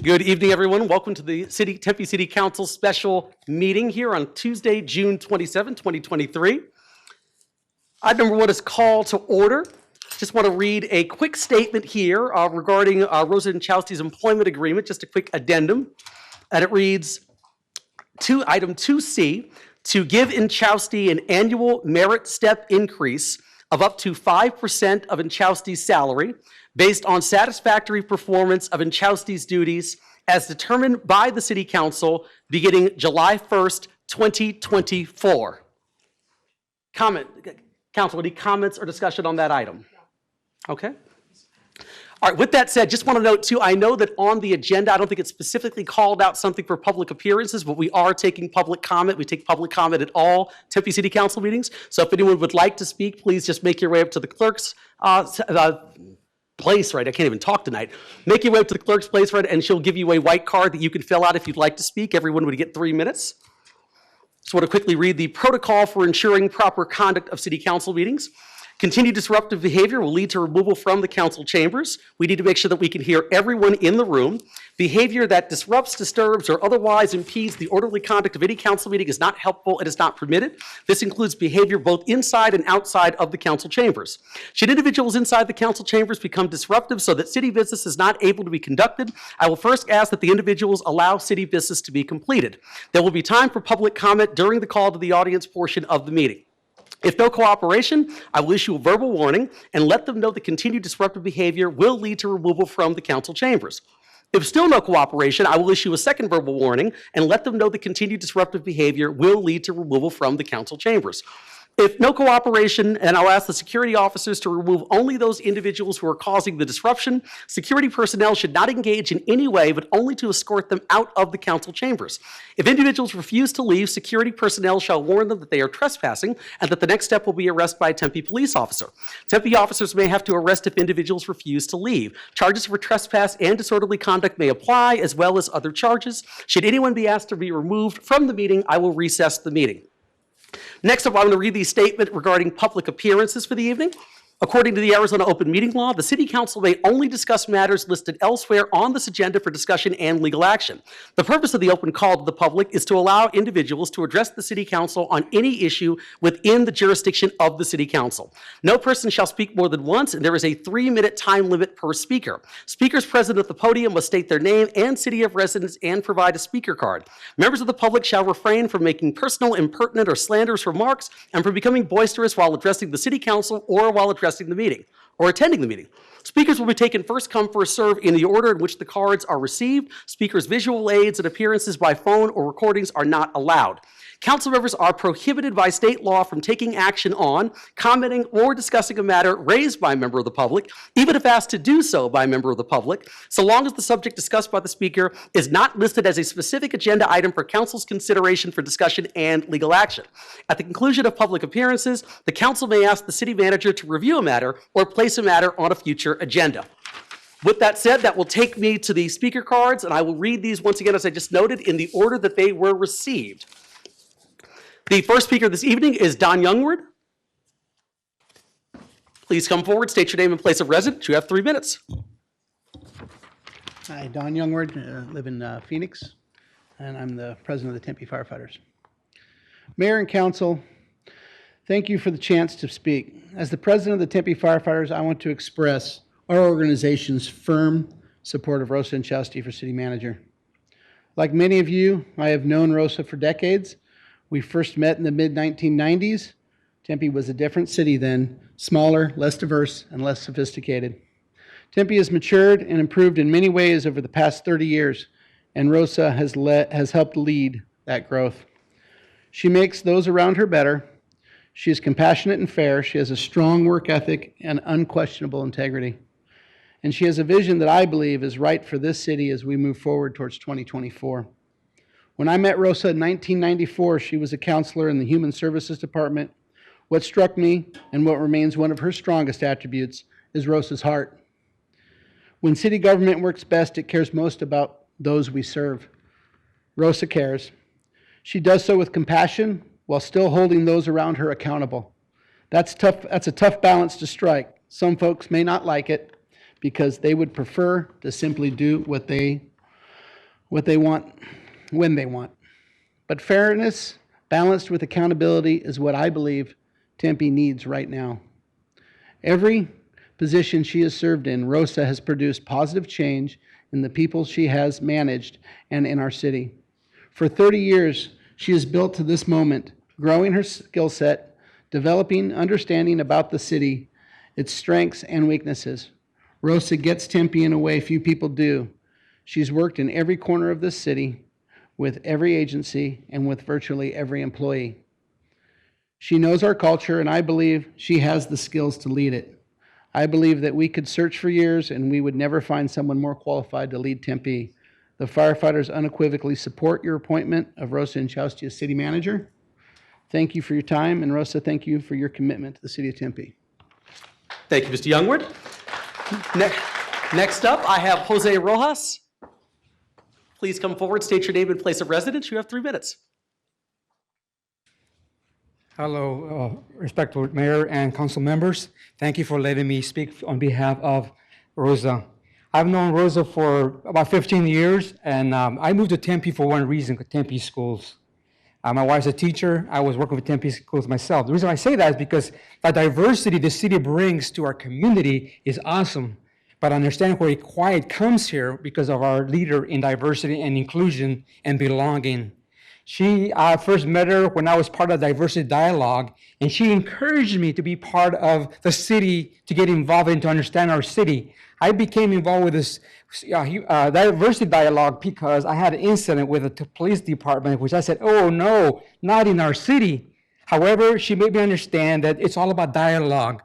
Good evening, everyone. Welcome to the Tempe City Council special meeting here on Tuesday, June 27, 2023. Item number 1 is call to order. Just want to read a quick statement here regarding Rosa Inchausti's employment agreement, just a quick addendum. And it reads, item 2C, to give Inchausti an annual merit step increase of up to 5% of Inchausti's salary based on satisfactory performance of Inchausti's duties as determined by the City Council beginning July 1st, 2024. Council, any comments or discussion on that item? Okay. All right, with that said, just want to note too, I know that on the agenda, I don't think it's specifically called out something for public appearances, but we are taking public comment. We take public comment at all Tempe City Council meetings. So if anyone would like to speak, please just make your way up to the clerk's place, right? I can't even talk tonight. Make your way up to the clerk's place, right? And she'll give you a white card that you can fill out if you'd like to speak. Everyone would get 3 minutes. Just want to quickly read the protocol for ensuring proper conduct of City Council meetings. Continued disruptive behavior will lead to removal from the council chambers. We need to make sure that we can hear everyone in the room. Behavior that disrupts, disturbs, or otherwise impedes the orderly conduct of any council meeting is not helpful and is not permitted. This includes behavior both inside and outside of the council chambers. Should individuals inside the council chambers become disruptive so that city business is not able to be conducted, I will first ask that the individuals allow city business to be completed. There will be time for public comment during the call to the audience portion of the meeting. If no cooperation, I will issue a verbal warning and let them know that continued disruptive behavior will lead to removal from the council chambers. If still no cooperation, I will issue a second verbal warning and let them know that continued disruptive behavior will lead to removal from the council chambers. If no cooperation, and I'll ask the security officers to remove only those individuals who are causing the disruption. Security personnel should not engage in any way, but only to escort them out of the council chambers. If individuals refuse to leave, security personnel shall warn them that they are trespassing and that the next step will be arrest by a Tempe police officer. Tempe officers may have to arrest if individuals refuse to leave. Charges for trespass and disorderly conduct may apply, as well as other charges. Should anyone be asked to be removed from the meeting, I will recess the meeting. Next up, I'm going to read the statement regarding public appearances for the evening. According to the Arizona Open Meeting Law, the City Council may only discuss matters listed elsewhere on this agenda for discussion and legal action. The purpose of the open call to the public is to allow individuals to address the City Council on any issue within the jurisdiction of the City Council. No person shall speak more than once, and there is a 3-minute time limit per speaker. Speakers present at the podium must state their name and city of residence and provide a speaker card. Members of the public shall refrain from making personal, impertinent, or slanderous remarks and from becoming boisterous while addressing the City Council or while addressing the meeting or attending the meeting. Speakers will be taken first come, first serve in the order in which the cards are received. Speakers' visual aids and appearances by phone or recordings are not allowed. Council members are prohibited by state law from taking action on, commenting, or discussing a matter raised by a member of the public, even if asked to do so by a member of the public, so long as the subject discussed by the speaker is not listed as a specific agenda item for council's consideration for discussion and legal action. At the conclusion of public appearances, the council may ask the city manager to review a matter or place a matter on a future agenda. With that said, that will take me to the speaker cards, and I will read these once again, as I just noted, in the order that they were received. The first speaker this evening is Don Youngward. Please come forward, state your name and place of residence. You have 3 minutes. Hi, Don Youngward, live in Phoenix, and I'm the president of the Tempe Firefighters. Mayor and Council, thank you for the chance to speak. As the president of the Tempe Firefighters, I want to express our organization's firm support of Rosa Inchausti for city manager. Like many of you, I have known Rosa for decades. We first met in the mid-1990s. Tempe was a different city then, smaller, less diverse, and less sophisticated. Tempe has matured and improved in many ways over the past 30 years, and Rosa has helped lead that growth. She makes those around her better. She is compassionate and fair. She has a strong work ethic and unquestionable integrity. And she has a vision that I believe is right for this city as we move forward towards 2024. When I met Rosa in 1994, she was a counselor in the Human Services Department. What struck me, and what remains one of her strongest attributes, is Rosa's heart. When city government works best, it cares most about those we serve. Rosa cares. She does so with compassion while still holding those around her accountable. That's a tough balance to strike. Some folks may not like it because they would prefer to simply do what they what they want, when they want. But fairness, balanced with accountability, is what I believe Tempe needs right now. Every position she has served in, Rosa has produced positive change in the people she has managed and in our city. For 30 years, she has built to this moment, growing her skill set, developing understanding about the city, its strengths and weaknesses. Rosa gets Tempe in a way few people do. She's worked in every corner of this city, with every agency, and with virtually every employee. She knows our culture, and I believe she has the skills to lead it. I believe that we could search for years, and we would never find someone more qualified to lead Tempe. The firefighters unequivocally support your appointment of Rosa Inchausti as city manager. Thank you for your time, and Rosa, thank you for your commitment to the city of Tempe. Thank you, Mr. Youngwood. Next up, I have Jose Rojas. Please come forward, state your name and place of residence. You have 3 minutes. Hello, respectful mayor and council members. Thank you for letting me speak on behalf of Rosa. I've known Rosa for about 15 years, and I moved to Tempe for one reason, Tempe schools. My wife's a teacher. I was working with Tempe schools myself. The reason I say that is because the diversity the city brings to our community is awesome. But I understand where quiet comes here because of our leader in diversity and inclusion and belonging. I first met her when I was part of Diversity Dialogue, and she encouraged me to be part of the city, to get involved and to understand our city. I became involved with this Diversity Dialogue because I had an incident with the police department, which I said, oh no, not in our city. However, she made me understand that it's all about dialogue.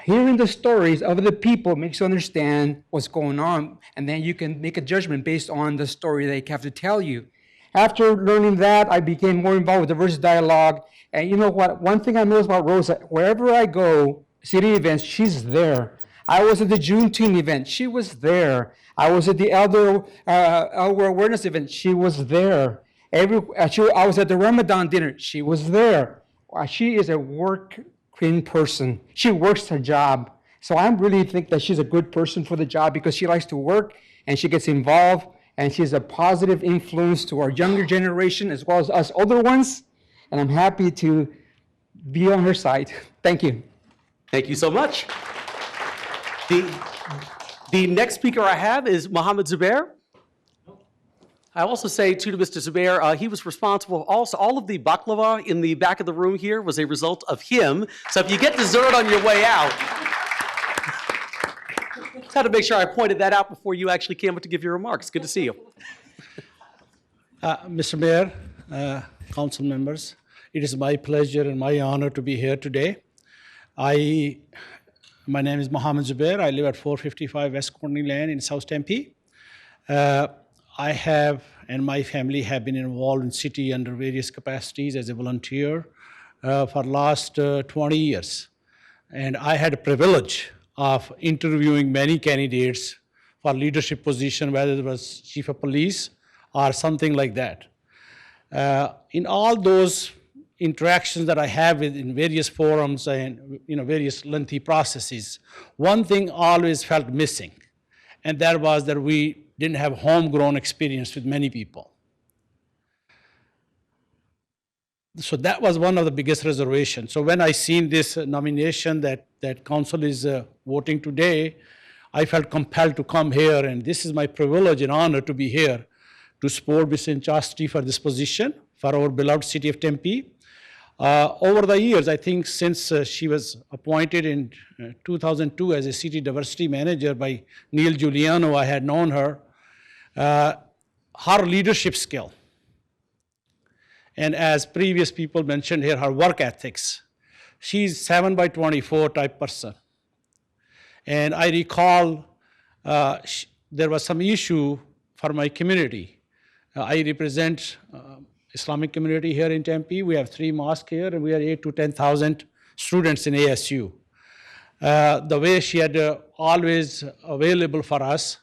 Hearing the stories of the people makes you understand what's going on, and then you can make a judgment based on the story they have to tell you. After learning that, I became more involved with Diversity Dialogue. And you know what? One thing I noticed about Rosa, wherever I go, city events, she's there. I was at the Juneteenth event. She was there. I was at the Elder Awareness event. She was there. I was at the Ramadan dinner. She was there. She is a working person. She works her job. So I really think that she's a good person for the job because she likes to work and she gets involved. And she's a positive influence to our younger generation as well as us older ones. And I'm happy to be on her side. Thank you. Thank you so much. The next speaker I have is Mohammed Zubair. I also say to Mr. Zubair, he was responsible also, all of the baklava in the back of the room here was a result of him. So if you get dessert on your way out, just had to make sure I pointed that out before you actually came up to give your remarks. Good to see you. Mr. Mayor, council members, it is my pleasure and my honor to be here today. My name is Mohammed Zubair. I live at 455 West Courtney Lane in South Tempe. I have and my family have been involved in city under various capacities as a volunteer for last 20 years. And I had a privilege of interviewing many candidates for leadership position, whether it was chief of police or something like that. In all those interactions that I have in various forums and various lengthy processes, one thing always felt missing, and that was that we didn't have homegrown experience with many people. So that was one of the biggest reservations. So when I seen this nomination that council is voting today, I felt compelled to come here, and this is my privilege and honor to be here to support Ms. Inchausti for this position for our beloved city of Tempe. Over the years, I think since she was appointed in 2002 as a city diversity manager by Neil Giuliano, I had known her. Her leadership skill, and as previous people mentioned here, her work ethics. She's 7 by 24 type person. And I recall there was some issue for my community. I represent Islamic community here in Tempe. We have 3 mosques here, and we have 8,000 to 10,000 students in ASU. The way she had always available for us,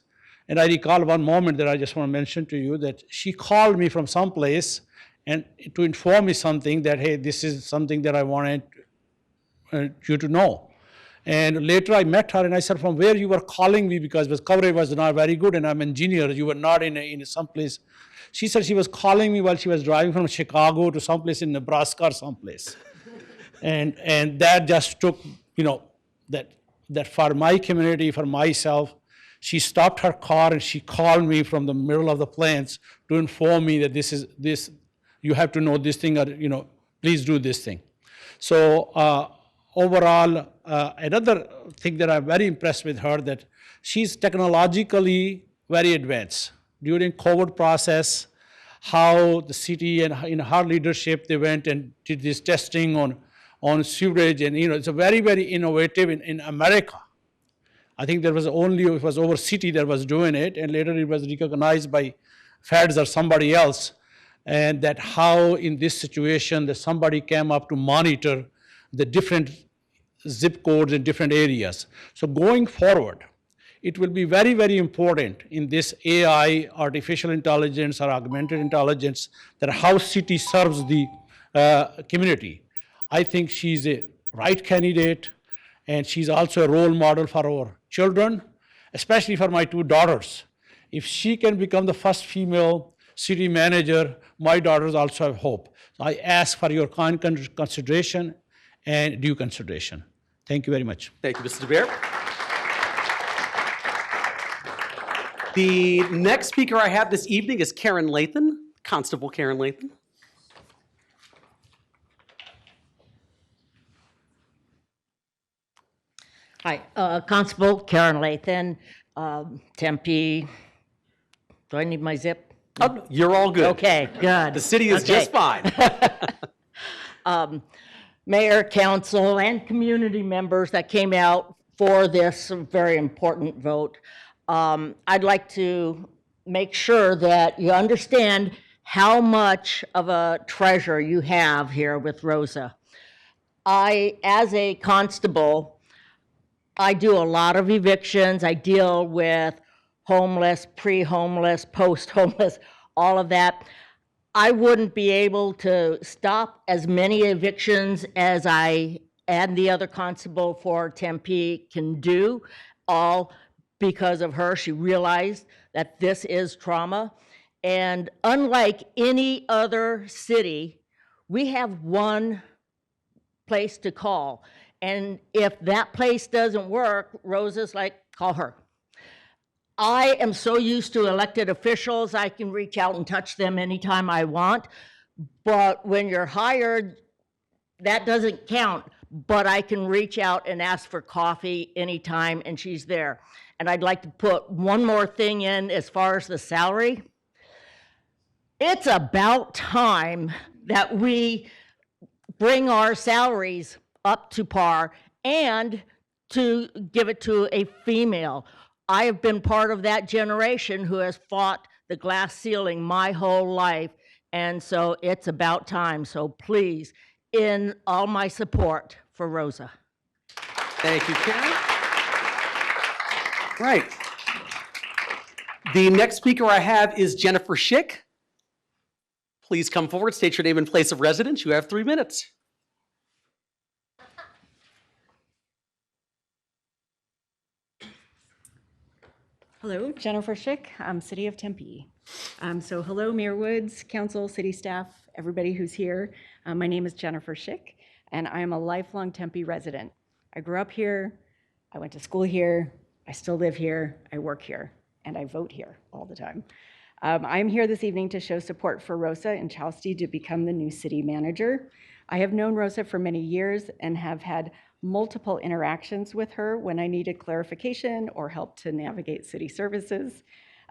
and I recall one moment that I just want to mention to you, that she called me from someplace and to inform me something that, hey, this is something that I wanted you to know. And later I met her and I said, from where you were calling me, because the coverage was not very good and I'm an engineer, you were not in some place. She said she was calling me while she was driving from Chicago to someplace in Nebraska or someplace. And that just took, that for my community, for myself, she stopped her car and she called me from the middle of the plains to inform me that this, you have to know this thing, or, please do this thing. So overall, another thing that I'm very impressed with her, that she's technologically very advanced. During COVID process, how the city and in her leadership, they went and did this testing on sewage, and it's a very, very innovative in America. I think it was over city that was doing it, and later it was recognized by feds or somebody else, and that how in this situation that somebody came up to monitor the different zip codes in different areas. So going forward, it will be very, very important in this AI, artificial intelligence or augmented intelligence, that how city serves the community. I think she's a right candidate, and she's also a role model for our children, especially for my two daughters. If she can become the first female city manager, my daughters also have hope. So I ask for your kind consideration and due consideration. Thank you very much. Thank you, Mr. DeBeer. The next speaker I have this evening is Karen Lathan, Constable Karen Lathan. Hi, Constable Karen Lathan, Tempe. Do I need my zip? Oh, you're all good. Okay, good. The city is just fine. Mayor, council, and community members that came out for this very important vote. I'd like to make sure that you understand how much of a treasure you have here with Rosa. As a constable, I do a lot of evictions. I deal with homeless, pre-homeless, post-homeless, all of that. I wouldn't be able to stop as many evictions as I and the other constable for Tempe can do, all because of her. She realized that this is trauma. And unlike any other city, we have one place to call. And if that place doesn't work, Rosa's like, call her. I am so used to elected officials, I can reach out and touch them anytime I want. But when you're hired, that doesn't count. But I can reach out and ask for coffee anytime, and she's there. And I'd like to put one more thing in as far as the salary. It's about time that we bring our salaries up to par and to give it to a female. I have been part of that generation who has fought the glass ceiling my whole life, and so it's about time. So please, in all my support for Rosa. Thank you, Karen. Right. The next speaker I have is Jennifer Schick. Please come forward, state your name and place of residence. You have 3 minutes. Hello, Jennifer Schick, City of Tempe. So hello, Mayor Woods, council, city staff, everybody who's here. My name is Jennifer Schick, and I am a lifelong Tempe resident. I grew up here, I went to school here, I still live here, I work here, and I vote here all the time. I'm here this evening to show support for Rosa Inchausti to become the new city manager. I have known Rosa for many years and have had multiple interactions with her when I needed clarification or help to navigate city services.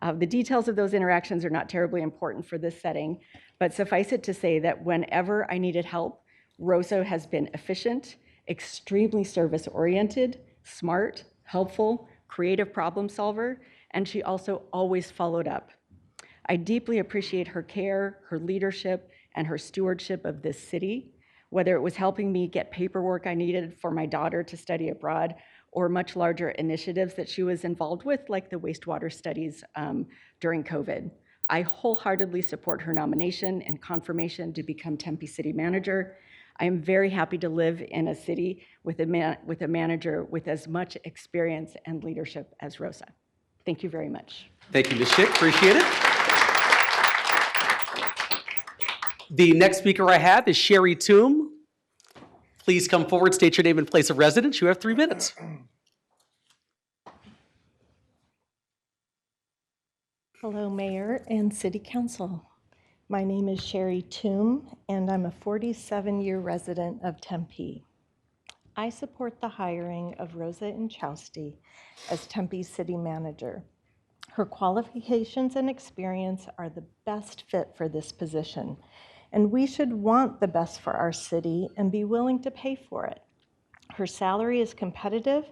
The details of those interactions are not terribly important for this setting, but suffice it to say that whenever I needed help, Rosa has been efficient, extremely service-oriented, smart, helpful, creative problem solver, and she also always followed up. I deeply appreciate her care, her leadership, and her stewardship of this city, whether it was helping me get paperwork I needed for my daughter to study abroad, or much larger initiatives that she was involved with, like the wastewater studies during COVID. I wholeheartedly support her nomination and confirmation to become Tempe City Manager. I am very happy to live in a city with a manager with as much experience and leadership as Rosa. Thank you very much. Thank you, Ms. Schick. Appreciate it. The next speaker I have is Sherry Toom. Please come forward, state your name and place of residence. You have 3 minutes. Hello, Mayor and City Council. My name is Sherry Toom, and I'm a 47-year resident of Tempe. I support the hiring of Rosa Inchausti as Tempe's city manager. Her qualifications and experience are the best fit for this position, and we should want the best for our city and be willing to pay for it. Her salary is competitive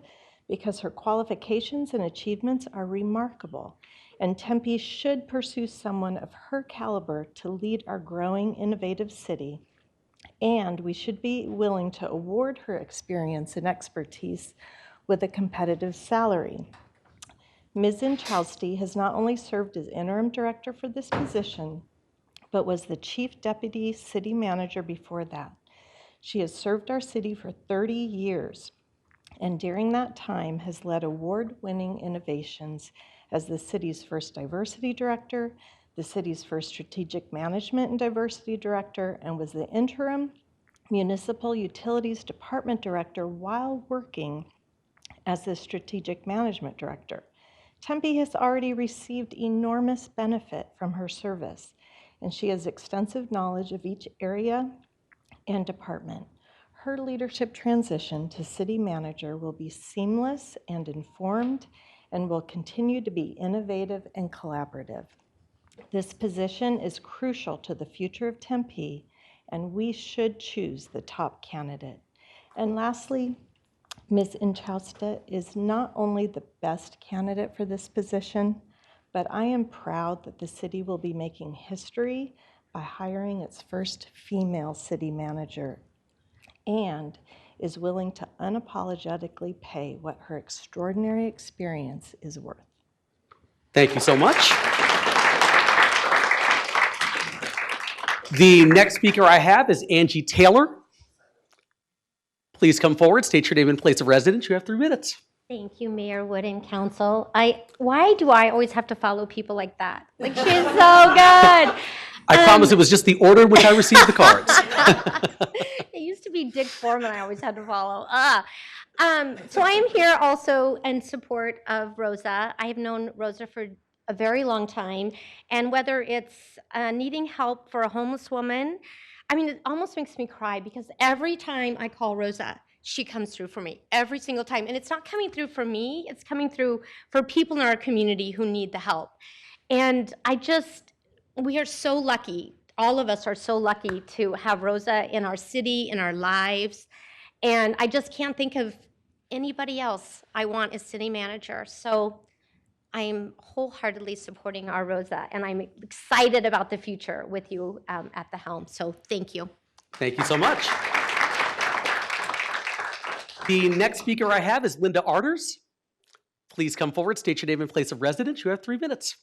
because her qualifications and achievements are remarkable, and Tempe should pursue someone of her caliber to lead our growing, innovative city. And we should be willing to award her experience and expertise with a competitive salary. Ms. Inchausti has not only served as interim director for this position, but was the chief deputy city manager before that. She has served our city for 30 years, and during that time has led award-winning innovations as the city's first diversity director, the city's first strategic management and diversity director, and was the interim municipal utilities department director while working as the strategic management director. Tempe has already received enormous benefit from her service, and she has extensive knowledge of each area and department. Her leadership transition to city manager will be seamless and informed and will continue to be innovative and collaborative. This position is crucial to the future of Tempe, and we should choose the top candidate. And lastly, Ms. Inchausti is not only the best candidate for this position, but I am proud that the city will be making history by hiring its first female city manager and is willing to unapologetically pay what her extraordinary experience is worth. Thank you so much. The next speaker I have is Angie Taylor. Please come forward, state your name and place of residence. You have 3 minutes. Thank you, Mayor Wood and Council. Why do I always have to follow people like that? Like, she's so good. I promise it was just the order in which I received the cards. It used to be Dick Foreman I always had to follow. So I am here also in support of Rosa. I have known Rosa for a very long time, and whether it's needing help for a homeless woman, I mean, it almost makes me cry because every time I call Rosa, she comes through for me every single time. And it's not coming through for me, it's coming through for people in our community who need the help. And we are so lucky, all of us are so lucky to have Rosa in our city, in our lives. And I just can't think of anybody else I want as city manager. So I'm wholeheartedly supporting our Rosa, and I'm excited about the future with you at the helm. So thank you. Thank you so much. The next speaker I have is Linda Arters. Please come forward, state your name and place of residence. You have 3 minutes.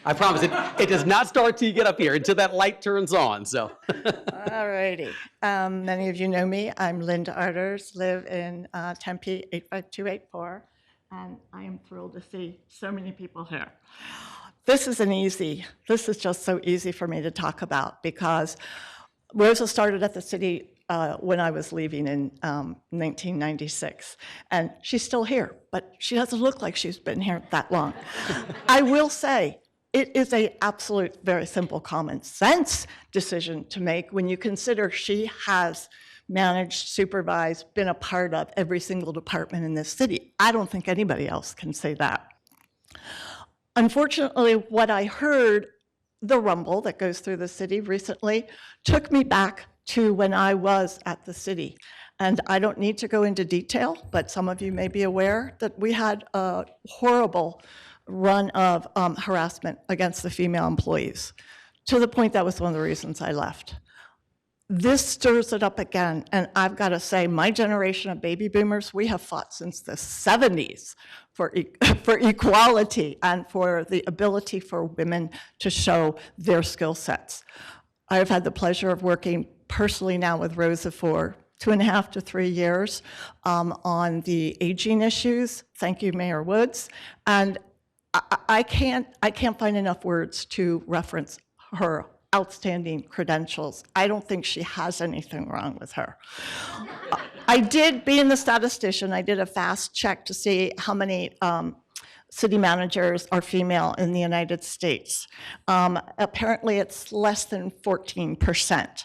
I promise it does not start till you get up here, until that light turns on. So. All righty. Many of you know me. I'm Linda Arters, live in Tempe 85284, and I am thrilled to see so many people here. This is just so easy for me to talk about because Rosa started at the city when I was leaving in 1996, and she's still here, but she doesn't look like she's been here that long. I will say, it is an absolute, very simple, common sense decision to make when you consider she has managed, supervised, been a part of every single department in this city. I don't think anybody else can say that. Unfortunately, what I heard, the rumble that goes through the city recently, took me back to when I was at the city. And I don't need to go into detail, but some of you may be aware that we had a horrible run of harassment against the female employees, to the point that was one of the reasons I left. this stirs it up again. And I've got to say, my generation of baby boomers, we have fought since the 70s for equality and for the ability for women to show their skill sets. I've had the pleasure of working personally now with Rosa for 2.5 to 3 years on the aging issues. Thank you, Mayor Woods. And I can't find enough words to reference her outstanding credentials. I don't think she has anything wrong with her. I did, being the statistician, I did a fast check to see how many city managers are female in the United States. Apparently, it's less than 14%.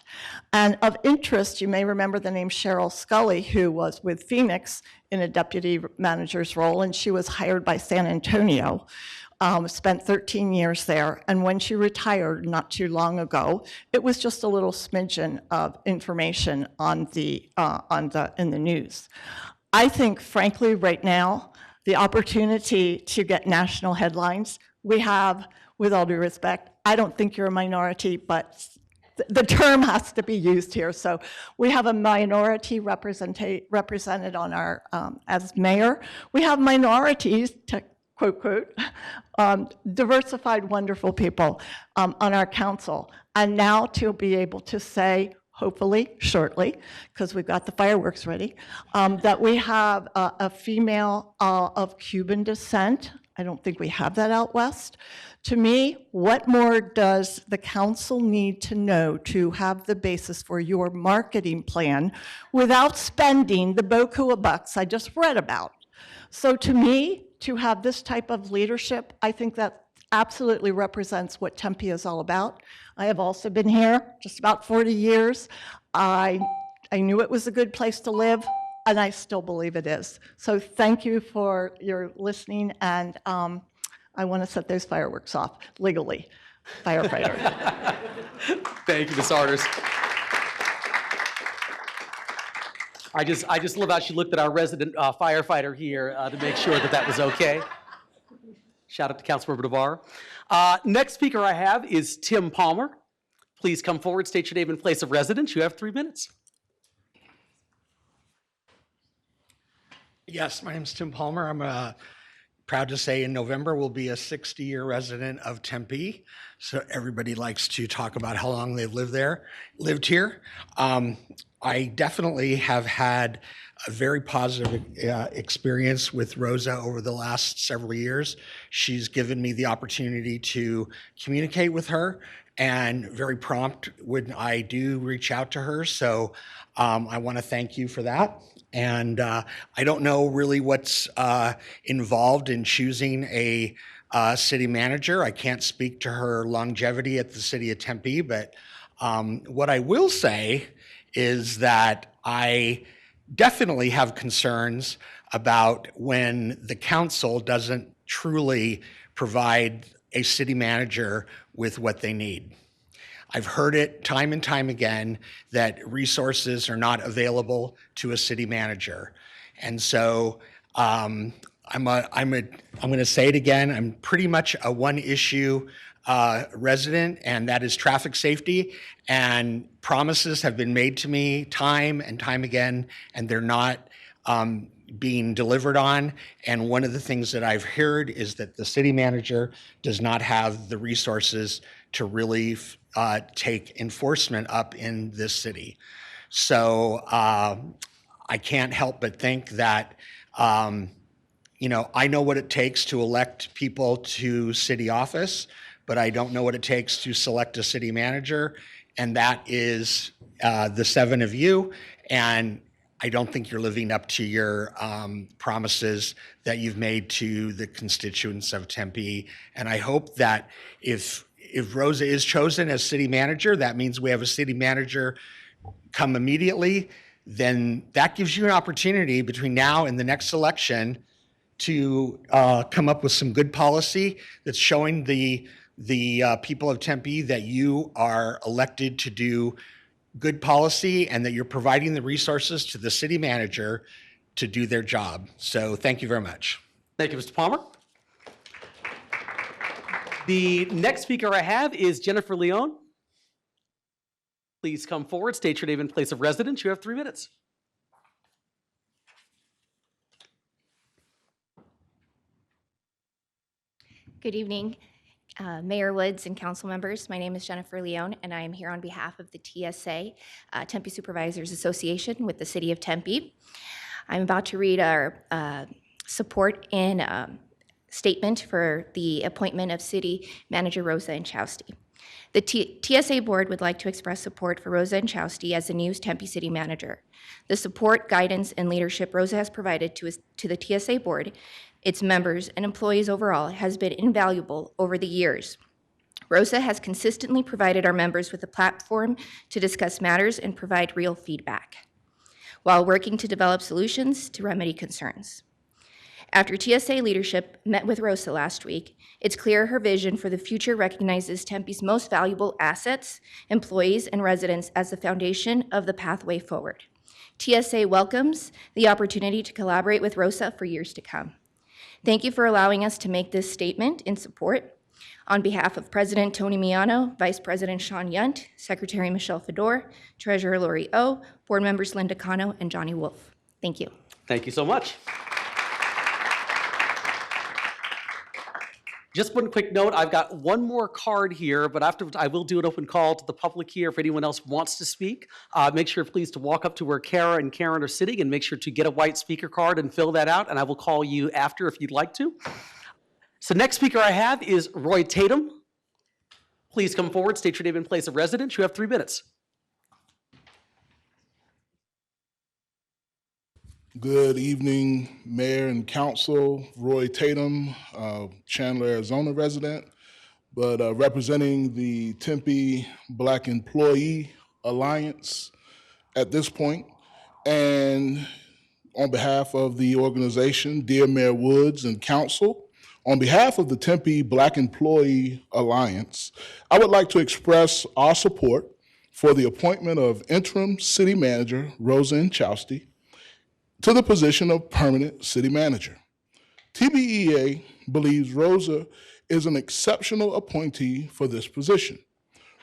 And of interest, you may remember the name Cheryl Scully, who was with Phoenix in a deputy manager's role, and she was hired by San Antonio. Spent 13 years there, and when she retired not too long ago, it was just a little smidgen of information in the news. I think, frankly, right now, the opportunity to get national headlines, we have, with all due respect, I don't think you're a minority, but the term has to be used here. So we have a minority represented on our, as mayor. We have minorities, quote, quote, diversified, wonderful people on our council. And now to be able to say, hopefully shortly, because we've got the fireworks ready, that we have a female of Cuban descent. I don't think we have that out west. To me, what more does the council need to know to have the basis for your marketing plan without spending the beaucoup of bucks I just read about? So to me, to have this type of leadership, I think that absolutely represents what Tempe is all about. I have also been here just about 40 years. I knew it was a good place to live, and I still believe it is. So thank you for your listening, and I want to set those fireworks off legally, firefighter. Thank you, Ms. Arters. I just love how she looked at our resident firefighter here to make sure that that was okay. Shout out to Councilmember DeVar. Next speaker I have is Tim Palmer. Please come forward, state your name and place of residence. You have 3 minutes. Yes, my name is Tim Palmer. I'm proud to say in November will be a 60-year resident of Tempe. So everybody likes to talk about how long they've lived here. I definitely have had a very positive experience with Rosa over the last several years. She's given me the opportunity to communicate with her and very prompt when I do reach out to her. So I want to thank you for that. And I don't know really what's involved in choosing a city manager. I can't speak to her longevity at the city of Tempe, but what I will say is that I definitely have concerns about when the council doesn't truly provide a city manager with what they need. I've heard it time and time again that resources are not available to a city manager. And so I'm going to say it again, I'm pretty much a one-issue resident, and that is traffic safety. And promises have been made to me time and time again, and they're not being delivered on. And one of the things that I've heard is that the city manager does not have the resources to really take enforcement up in this city. So I can't help but think that I know what it takes to elect people to city office, but I don't know what it takes to select a city manager, and that is the 7 of you. And I don't think you're living up to your promises that you've made to the constituents of Tempe. And I hope that if Rosa is chosen as city manager, that means we have a city manager come immediately. Then that gives you an opportunity between now and the next election to come up with some good policy that's showing the people of Tempe that you are elected to do good policy and that you're providing the resources to the city manager to do their job. So thank you very much. Thank you, Mr. Palmer. The next speaker I have is Jennifer Leone. Please come forward, state your name and place of residence. You have 3 minutes. Good evening, Mayor Woods and council members. My name is Jennifer Leone, and I am here on behalf of the TSA, Tempe Supervisors Association with the City of Tempe. I'm about to read our support in statement for the appointment of City Manager Rosa Inchausti. The TSA Board would like to express support for Rosa Inchausti as the new Tempe City Manager. The support, guidance, and leadership Rosa has provided to the TSA Board, its members, and employees overall has been invaluable over the years. Rosa has consistently provided our members with a platform to discuss matters and provide real feedback, while working to develop solutions to remedy concerns. After TSA leadership met with Rosa last week, it's clear her vision for the future recognizes Tempe's most valuable assets, employees, and residents as the foundation of the pathway forward. TSA welcomes the opportunity to collaborate with Rosa for years to come. Thank you for allowing us to make this statement in support. On behalf of President Tony Miano, Vice President Sean Yunt, Secretary Michelle Fedor, Treasurer Lori O, Board Members Linda Cano and Johnny Wolf. Thank you. Thank you so much. Just one quick note, I've got one more card here, but afterwards I will do an open call to the public here if anyone else wants to speak. Make sure, please, to walk up to where Kara and Karen are sitting and make sure to get a white speaker card and fill that out, and I will call you after if you'd like to. So next speaker I have is Roy Tatum. Please come forward, state your name and place of residence. You have 3 minutes. Good evening, Mayor and Council. Roy Tatum, Chandler, Arizona resident, but representing the Tempe Black Employee Alliance at this point. And on behalf of the organization, dear Mayor Woods and Council, on behalf of the Tempe Black Employee Alliance, I would like to express our support for the appointment of interim city manager Rosa Inchausti to the position of permanent city manager. TBEA believes Rosa is an exceptional appointee for this position.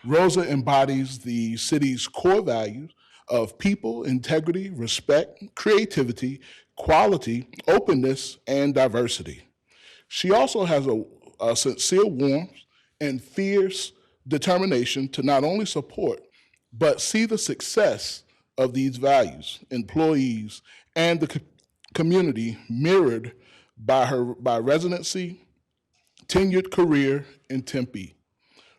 Rosa embodies the city's core values of people, integrity, respect, creativity, quality, openness, and diversity. She also has a sincere warmth and fierce determination to not only support, but see the success of these values, employees, and the community mirrored by residency, tenured career in Tempe.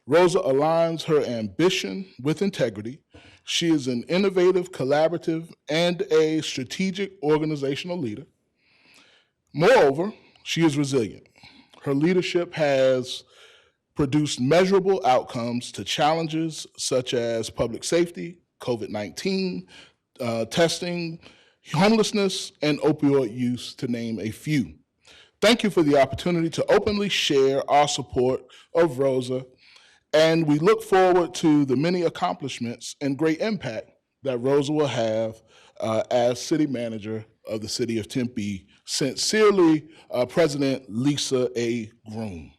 Rosa aligns her ambition with integrity. She is an innovative, collaborative, and a strategic organizational leader. Moreover, she is resilient. Her leadership has produced measurable outcomes to challenges such as public safety, COVID-19, testing, homelessness, and opioid use, to name a few. Thank you for the opportunity to openly share our support of Rosa, and we look forward to the many accomplishments and great impact that Rosa will have as city manager of the city of Tempe. Sincerely, President Lisa A. Groom.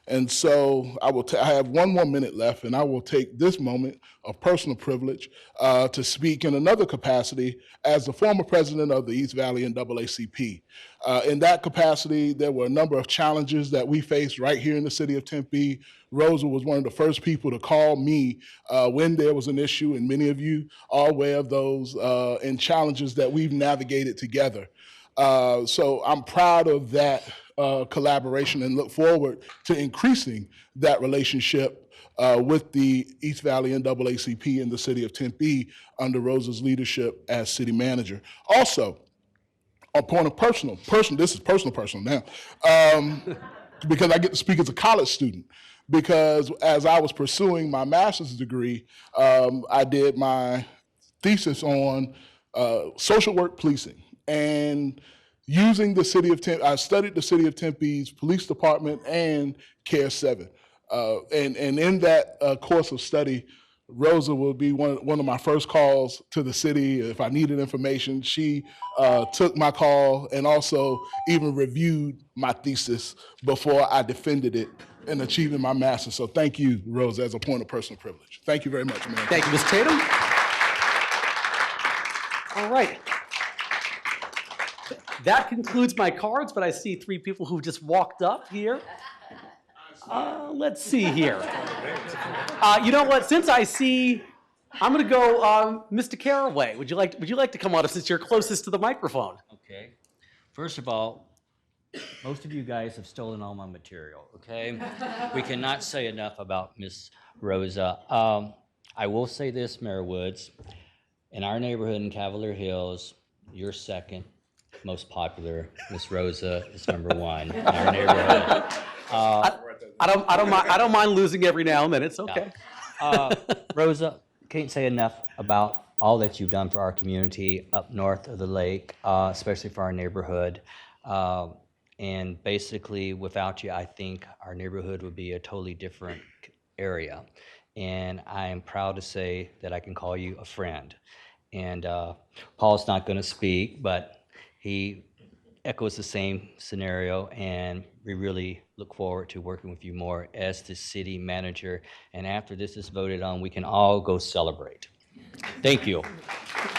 And so I have 1 more minute left, and I will take this moment of personal privilege to speak in another capacity as the former president of the East Valley NAACP. In that capacity, there were a number of challenges that we faced right here in the city of Tempe. Rosa was one of the first people to call me when there was an issue, and many of you are aware of those and challenges that we've navigated together. So I'm proud of that collaboration and look forward to increasing that relationship with the East Valley NAACP in the city of Tempe under Rosa's leadership as city manager. Also, upon a personal this is personal now, because I get to speak as a college student. Because as I was pursuing my master's degree, I did my thesis on social work policing. And using the city of Tempe, I studied the city of Tempe's police department and Care 7. And in that course of study, Rosa will be one of my first calls to the city. If I needed information, she took my call and also even reviewed my thesis before I defended it in achieving my master's. So thank you, Rosa, as a point of personal privilege. Thank you very much, Mayor. Thank you, Mr. Tatum. All right. That concludes my cards, but I see 3 people who just walked up here. Let's see here. You know what? Since I see, I'm going to go Mr. Caraway. Would you like to come on up since you're closest to the microphone? Okay. First of all, most of you guys have stolen all my material, okay? We cannot say enough about Miss Rosa. I will say this, Mayor Woods. In our neighborhood in Cavalier Hills, you're second most popular. Miss Rosa is number 1 in our neighborhood. I don't mind losing every now and then. It's okay. Rosa, can't say enough about all that you've done for our community up north of the lake, especially for our neighborhood. And basically, without you, I think our neighborhood would be a totally different area. And I am proud to say that I can call you a friend. And Paul's not going to speak, but he echoes the same scenario, and we really look forward to working with you more as the city manager. And after this is voted on, we can all go celebrate. Thank you.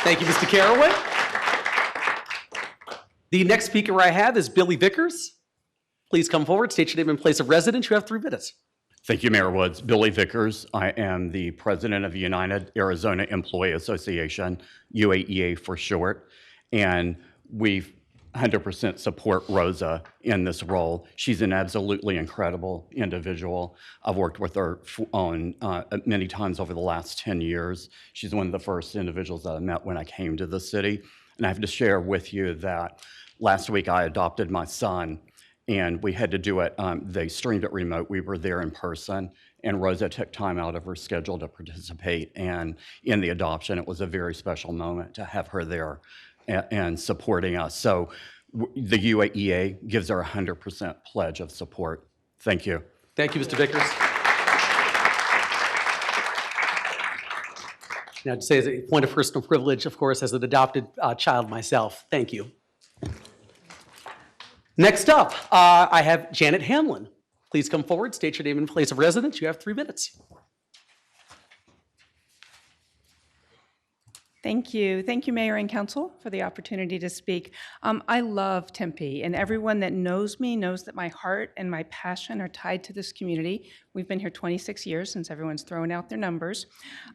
Thank you, Mr. Caraway. The next speaker I have is Billy Vickers. Please come forward, state your name and place of residence. You have 3 minutes. Thank you, Mayor Woods. Billy Vickers. I am the president of the United Arizona Employee Association, UAEA for short, and we 100% support Rosa in this role. She's an absolutely incredible individual. I've worked with her on many times over the last 10 years. She's one of the first individuals that I met when I came to the city. And I have to share with you that last week I adopted my son, and we had to do it, they streamed it remote. We were there in person, and Rosa took time out of her schedule to participate in the adoption. It was a very special moment to have her there and supporting us. So the UAEA gives her 100% pledge of support. Thank you. Thank you, Mr. Vickers. Now, to say as a point of personal privilege, of course, as an adopted child myself, thank you. Next up, I have Janet Hamlin. Please come forward, state your name and place of residence. You have 3 minutes. Thank you. Thank you, Mayor and Council, for the opportunity to speak. I love Tempe, and everyone that knows me knows that my heart and my passion are tied to this community. We've been here 26 years, since everyone's throwing out their numbers.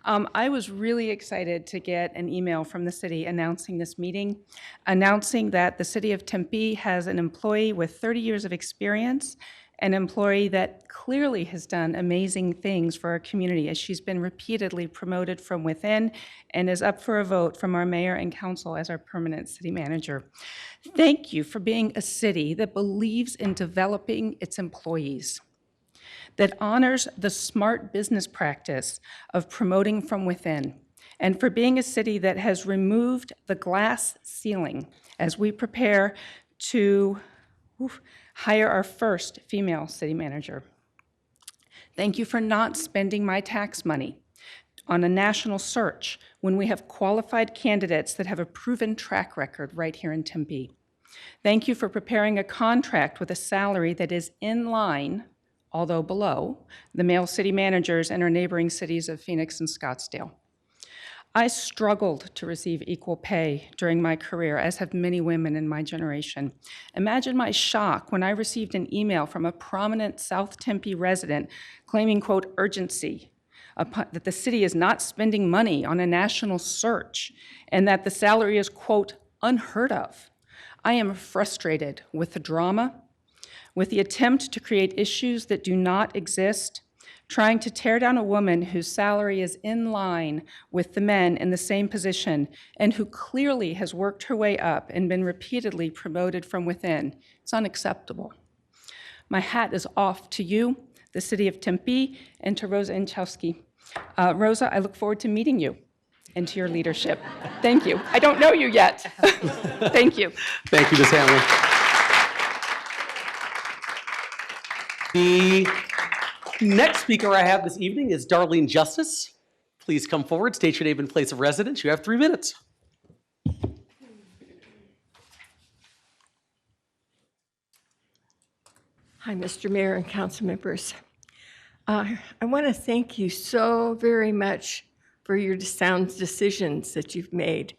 I was really excited to get an email from the city announcing this meeting, announcing that the city of Tempe has an employee with 30 years of experience, an employee that clearly has done amazing things for our community, as she's been repeatedly promoted from within and is up for a vote from our mayor and council as our permanent city manager. Thank you for being a city that believes in developing its employees, that honors the smart business practice of promoting from within, and for being a city that has removed the glass ceiling as we prepare to hire our first female city manager. Thank you for not spending my tax money on a national search when we have qualified candidates that have a proven track record right here in Tempe. Thank you for preparing a contract with a salary that is in line, although below, the male city managers in our neighboring cities of Phoenix and Scottsdale. I struggled to receive equal pay during my career, as have many women in my generation. Imagine my shock when I received an email from a prominent South Tempe resident claiming, quote, urgency, that the city is not spending money on a national search, and that the salary is, quote, unheard of. I am frustrated with the drama, with the attempt to create issues that do not exist, trying to tear down a woman whose salary is in line with the men in the same position and who clearly has worked her way up and been repeatedly promoted from within. It's unacceptable. My hat is off to you, the city of Tempe, and to Rosa Inchowski. Rosa, I look forward to meeting you and to your leadership. Thank you. I don't know you yet. Thank you. Thank you, Ms. Hamlin. The next speaker I have this evening is Darlene Justice. Please come forward, state your name and place of residence. You have 3 minutes. Hi, Mr. Mayor and council members. I want to thank you so very much for your sound decisions that you've made.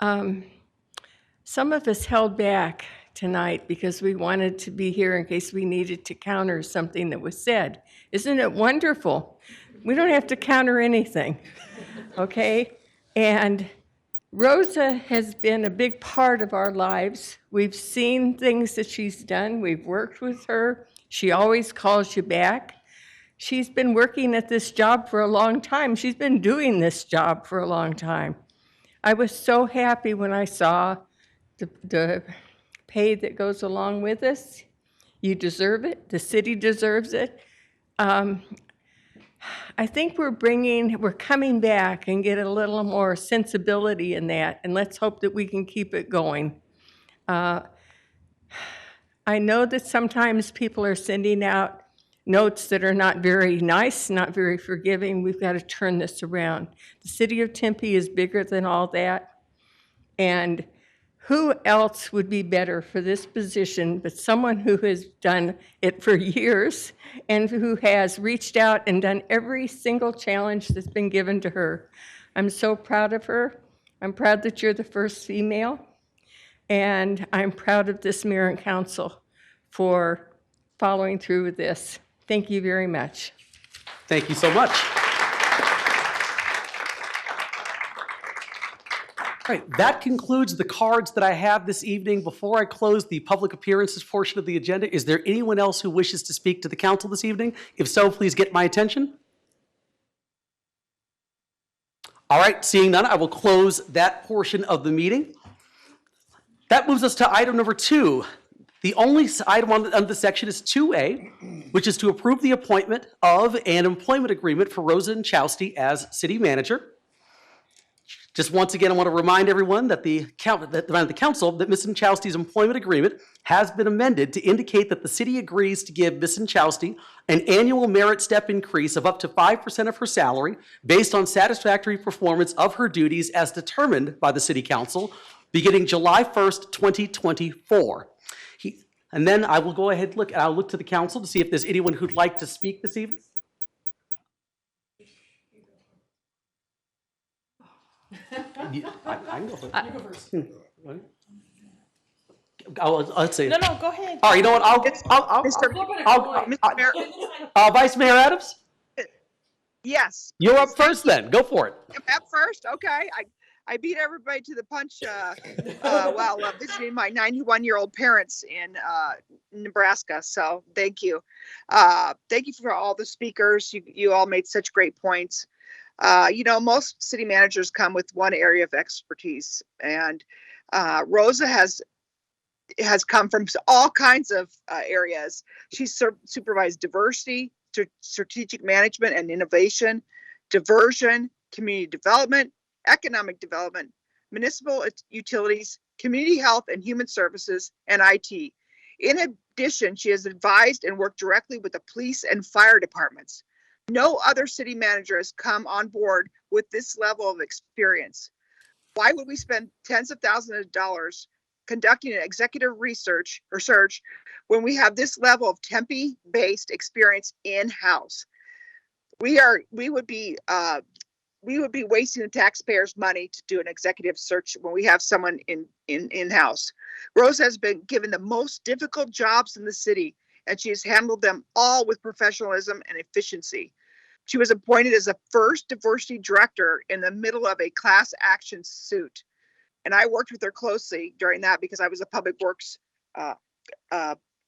Some of us held back tonight because we wanted to be here in case we needed to counter something that was said. Isn't it wonderful? We don't have to counter anything, okay? And Rosa has been a big part of our lives. We've seen things that she's done. We've worked with her. She always calls you back. She's been working at this job for a long time. She's been doing this job for a long time. I was so happy when I saw the pay that goes along with this. You deserve it. The city deserves it. I think we're coming back and get a little more sensibility in that, and let's hope that we can keep it going. I know that sometimes people are sending out notes that are not very nice, not very forgiving. We've got to turn this around. The city of Tempe is bigger than all that, and who else would be better for this position but someone who has done it for years and who has reached out and done every single challenge that's been given to her. I'm so proud of her. I'm proud that you're the first female. And I'm proud of this mayor and council for following through with this. Thank you very much. Thank you so much. All right, that concludes the cards that I have this evening. Before I close the public appearances portion of the agenda, is there anyone else who wishes to speak to the council this evening? If so, please get my attention. All right, seeing none, I will close that portion of the meeting. That moves us to item number 2. The only item on the section is 2A, which is to approve the appointment of an employment agreement for Rosa Inchowski as city manager. Just once again, I want to remind everyone that the council that Ms. Inchowski's employment agreement has been amended to indicate that the city agrees to give Ms. Inchowski an annual merit step increase of up to 5% of her salary based on satisfactory performance of her duties as determined by the city council beginning July 1st, 2024. And then I will go ahead and I'll look to the council to see if there's anyone who'd like to speak this evening. I can go first. You go first. Let's see. No, go ahead. All right, you know what? I'll Vice Mayor Adams? Yes. You're up first then. Go for it. I'm up first? Okay. I beat everybody to the punch while visiting my 91-year-old parents in Nebraska. So thank you. Thank you for all the speakers. You all made such great points. Most city managers come with one area of expertise, and Rosa has come from all kinds of areas. She's supervised diversity, strategic management and innovation, diversion, community development, economic development, municipal utilities, community health and human services, and IT. In addition, she has advised and worked directly with the police and fire departments. No other city manager has come on board with this level of experience. Why would we spend tens of thousands of dollars conducting an executive search when we have this level of Tempe-based experience in-house? We would be wasting the taxpayers' money to do an executive search when we have someone in-house. Rose has been given the most difficult jobs in the city, and she has handled them all with professionalism and efficiency. She was appointed as the first diversity director in the middle of a class action suit. And I worked with her closely during that because I was a public works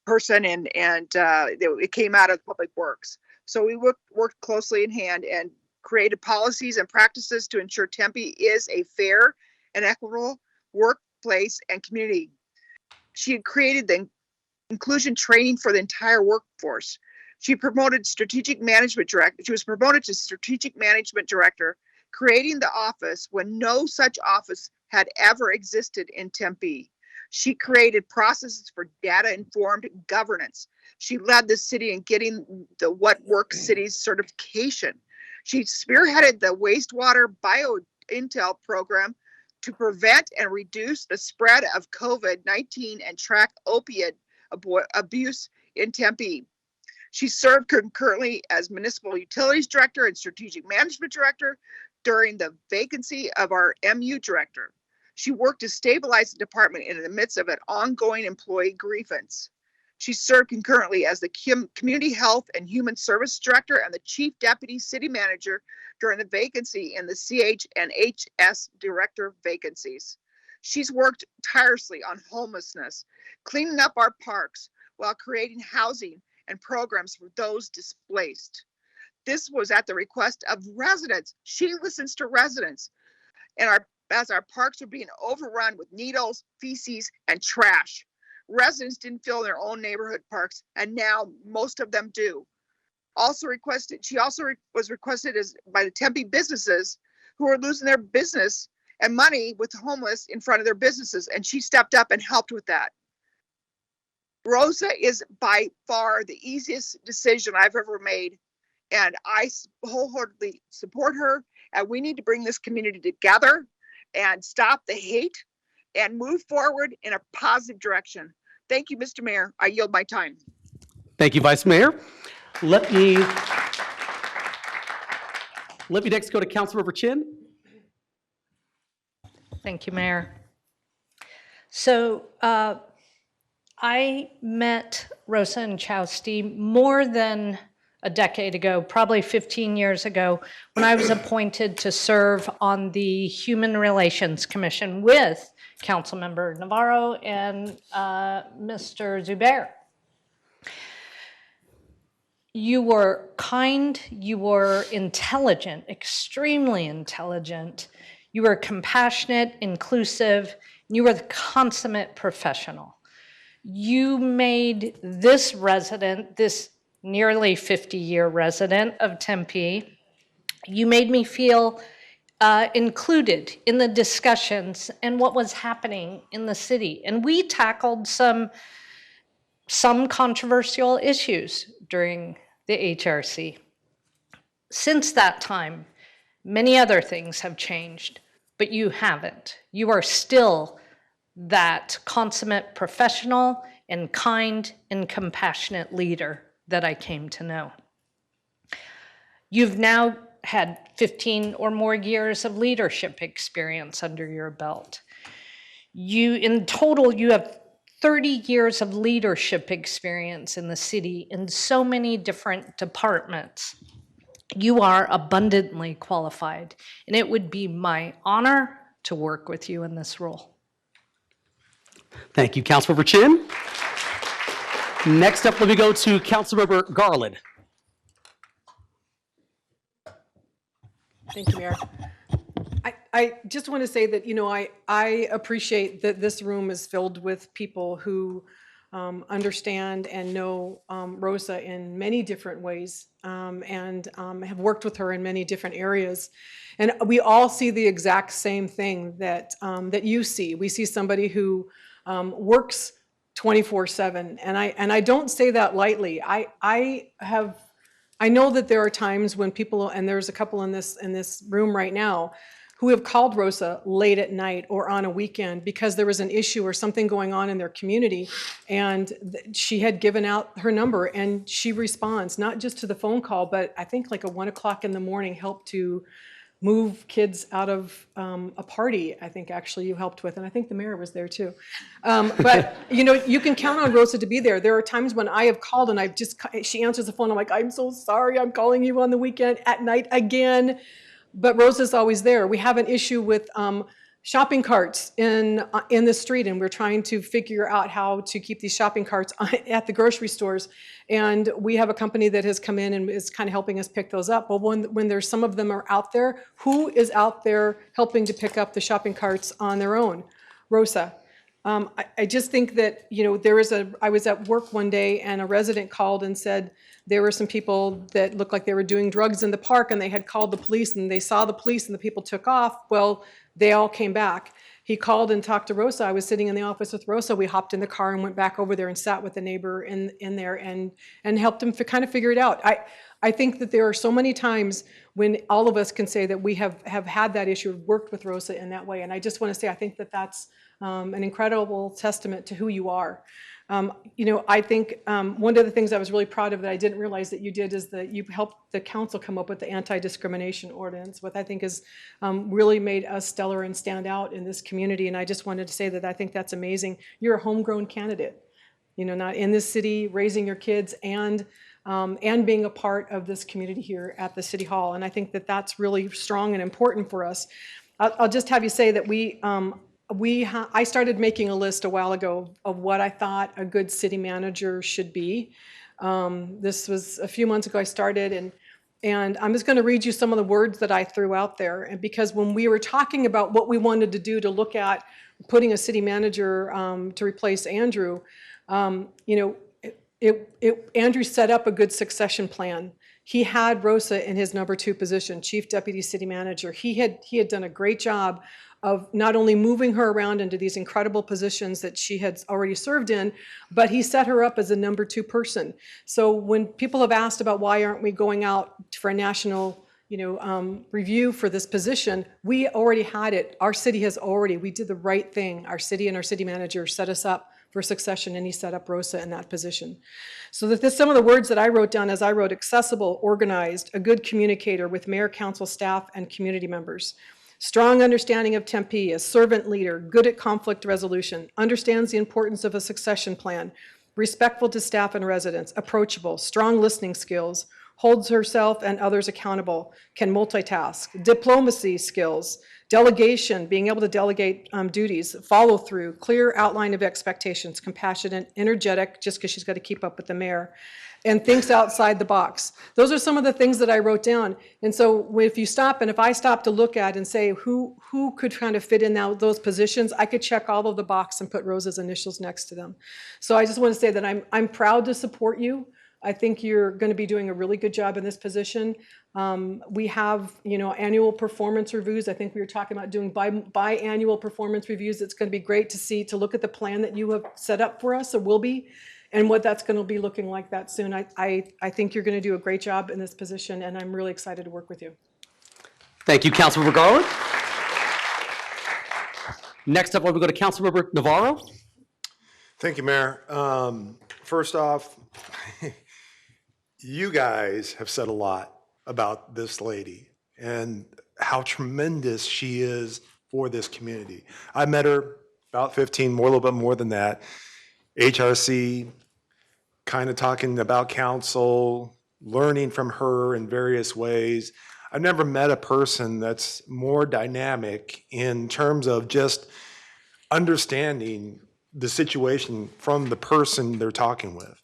person and it came out of public works. So we worked closely in hand and created policies and practices to ensure Tempe is a fair and equitable workplace and community. She had created the inclusion training for the entire workforce. She was promoted to strategic management director, creating the office when no such office had ever existed in Tempe. She created processes for data-informed governance. She led the city in getting the What Works Cities certification. She spearheaded the wastewater biointel program to prevent and reduce the spread of COVID-19 and track opiate abuse in Tempe. She served concurrently as Municipal Utilities Director and Strategic Management Director during the vacancy of our MU Director. She worked to stabilize the department in the midst of an ongoing employee grievance. She served concurrently as the Community Health and Human Service Director and the Chief Deputy City Manager during the vacancy in the CH and HS Director vacancies. She's worked tirelessly on homelessness, cleaning up our parks while creating housing and programs for those displaced. This was at the request of residents. She listens to residents. And as our parks are being overrun with needles, feces, and trash. Residents didn't fill their own neighborhood parks, and now most of them do. She also was requested by the Tempe businesses who are losing their business and money with the homeless in front of their businesses, and she stepped up and helped with that. Rosa is by far the easiest decision I've ever made, and I wholeheartedly support her, and we need to bring this community together and stop the hate and move forward in a positive direction. Thank you, Mr. Mayor. I yield my time. Thank you, Vice Mayor. Let me next go to Councilmember Chin. Thank you, Mayor. So I met Rosa and Chousty more than a decade ago, probably 15 years ago, when I was appointed to serve on the Human Relations Commission with Councilmember Navarro and Mr. Zubair. You were kind, you were intelligent, extremely intelligent. You were compassionate, inclusive, you were the consummate professional. You made this resident, this nearly 50-year resident of Tempe, you made me feel included in the discussions and what was happening in the city. And we tackled some controversial issues during the HRC. Since that time, many other things have changed, but you haven't. You are still that consummate professional and kind and compassionate leader that I came to know. You've now had 15 or more years of leadership experience under your belt. In total, you have 30 years of leadership experience in the city in so many different departments. You are abundantly qualified, and it would be my honor to work with you in this role. Thank you, Councilmember Chin. Next up, let me go to Councilmember Garland. Thank you, Mayor. I just want to say that, I appreciate that this room is filled with people who understand and know Rosa in many different ways and have worked with her in many different areas. And we all see the exact same thing that you see. We see somebody who works 24/7, and I don't say that lightly. I know that there are times when people, and there's a couple in this room right now, who have called Rosa late at night or on a weekend because there was an issue or something going on in their community, and she had given out her number, and she responds, not just to the phone call, but I think like a 1 o'clock in the morning help to move kids out of a party, I think actually you helped with, and I think the mayor was there too. But you can count on Rosa to be there. There are times when I have called and she answers the phone, I'm like, I'm so sorry, I'm calling you on the weekend at night again. But Rosa's always there. We have an issue with shopping carts in the street, and we're trying to figure out how to keep these shopping carts at the grocery stores. And we have a company that has come in and is kind of helping us pick those up. But when there's some of them are out there, who is out there helping to pick up the shopping carts on their own? Rosa. I just think that, I was at work one day and a resident called and said there were some people that looked like they were doing drugs in the park, and they had called the police, and they saw the police and the people took off. Well, they all came back. He called and talked to Rosa. I was sitting in the office with Rosa. We hopped in the car and went back over there and sat with the neighbor in there and helped him kind of figure it out. I think that there are so many times when all of us can say that we have had that issue, worked with Rosa in that way. And I just want to say, I think that that's an incredible testament to who you are. I think one of the things I was really proud of that I didn't realize that you did is that you helped the council come up with the anti-discrimination ordinance, what I think has really made us stellar and stand out in this community. And I just wanted to say that I think that's amazing. You're a homegrown candidate, not in this city, raising your kids and being a part of this community here at the City Hall. And I think that that's really strong and important for us. I'll just have you say that I started making a list a while ago of what I thought a good city manager should be. This was a few months ago I started, and I'm just going to read you some of the words that I threw out there. And because when we were talking about what we wanted to do to look at putting a city manager to replace Andrew, Andrew set up a good succession plan. He had Rosa in his number 2 position, Chief Deputy City Manager. He had done a great job of not only moving her around into these incredible positions that she had already served in, but he set her up as a number 2 person. So when people have asked about why aren't we going out for a national review for this position, we already had it. Our city we did the right thing. Our city and our city manager set us up for succession, and he set up Rosa in that position. So some of the words that I wrote down as I wrote: accessible, organized, a good communicator with mayor, council, staff, and community members. Strong understanding of Tempe, a servant leader, good at conflict resolution, understands the importance of a succession plan, respectful to staff and residents, approachable, strong listening skills, holds herself and others accountable, can multitask, diplomacy skills, delegation, being able to delegate duties, follow through, clear outline of expectations, compassionate, energetic, just because she's got to keep up with the mayor, and thinks outside the box. Those are some of the things that I wrote down. And so if I stop to look at and say who could kind of fit in those positions, I could check all of the box and put Rosa's initials next to them. So I just want to say that I'm proud to support you. I think you're going to be doing a really good job in this position. We have, annual performance reviews. I think we were talking about doing biannual performance reviews. It's going to be great to look at the plan that you have set up for us, or will be, and what that's going to be looking like that soon. I think you're going to do a great job in this position, and I'm really excited to work with you. Thank you, Councilmember Garland. Next up, we'll go to Councilmember Navarro. Thank you, Mayor. First off, you guys have said a lot about this lady and how tremendous she is for this community. I met her about 15, a little bit more than that. HRC, kind of talking about council, learning from her in various ways. I've never met a person that's more dynamic in terms of just understanding the situation from the person they're talking with.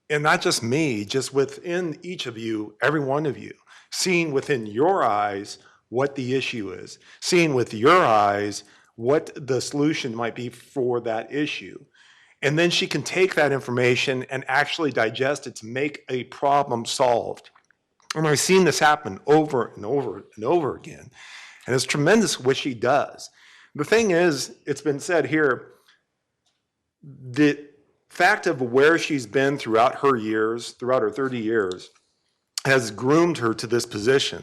And not just me, just within each of you, every one of you, seeing within your eyes what the issue is, seeing with your eyes what the solution might be for that issue. And then she can take that information and actually digest it to make a problem solved. And I've seen this happen over and over and over again. And it's tremendous what she does. The thing is, it's been said here, the fact of where she's been throughout her years, throughout her 30 years, has groomed her to this position.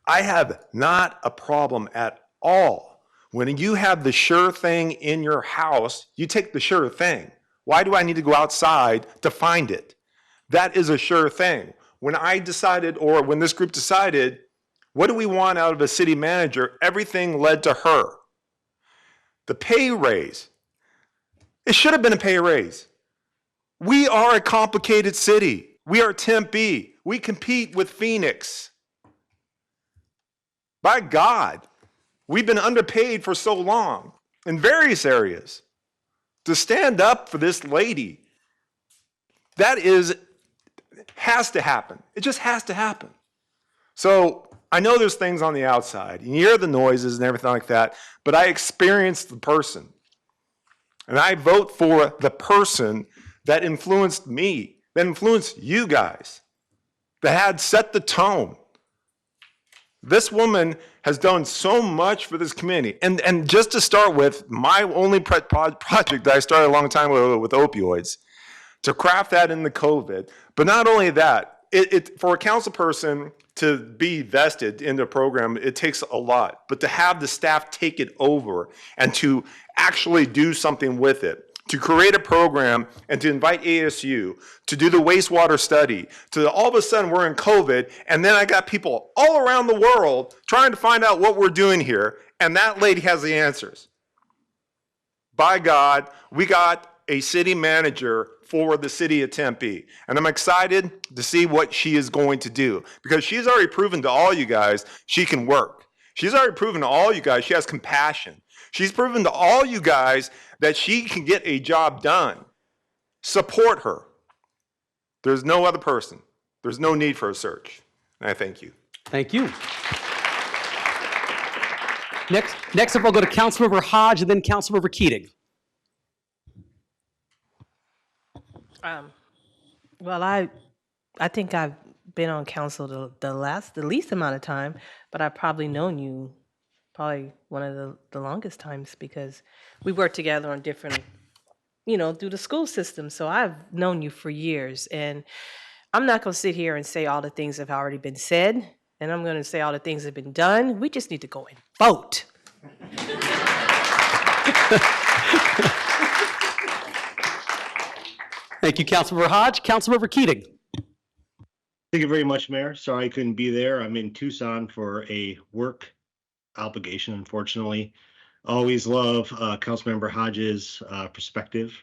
I have not a problem at all. When you have the sure thing in your house, you take the sure thing. Why do I need to go outside to find it? That is a sure thing. When I decided, or when this group decided, what do we want out of a city manager? Everything led to her. The pay raise. It should have been a pay raise. We are a complicated city. We are Tempe. We compete with Phoenix. By God, we've been underpaid for so long in various areas. To stand up for this lady, that has to happen. It just has to happen. So I know there's things on the outside. You hear the noises and everything like that, but I experienced the person. And I vote for the person that influenced me, that influenced you guys, that had set the tone. This woman has done so much for this community. And just to start with, my only project that I started a long time ago with opioids, to craft that in the COVID. But not only that, for a council person to be vested in the program, it takes a lot. But to have the staff take it over and to actually do something with it, to create a program and to invite ASU to do the wastewater study, to all of a sudden we're in COVID, and then I got people all around the world trying to find out what we're doing here, and that lady has the answers. By God, we got a city manager for the city of Tempe, and I'm excited to see what she is going to do, because she's already proven to all you guys she can work. She's already proven to all you guys she has compassion. She's proven to all you guys that she can get a job done. Support her. There's no other person. There's no need for a search. And I thank you. Thank you. Next up, I'll go to Councilmember Hodge and then Councilmember Keating. Well, I think I've been on council the least amount of time, but I've probably known you one of the longest times, because we worked together on different, through the school system. So I've known you for years, and I'm not going to sit here and say all the things that have already been said, and I'm going to say all the things that have been done. We just need to go and vote. Thank you, Councilmember Hodge. Councilmember Keating. Thank you very much, Mayor. Sorry I couldn't be there. I'm in Tucson for a work obligation, unfortunately. Always love Councilmember Hodge's perspective.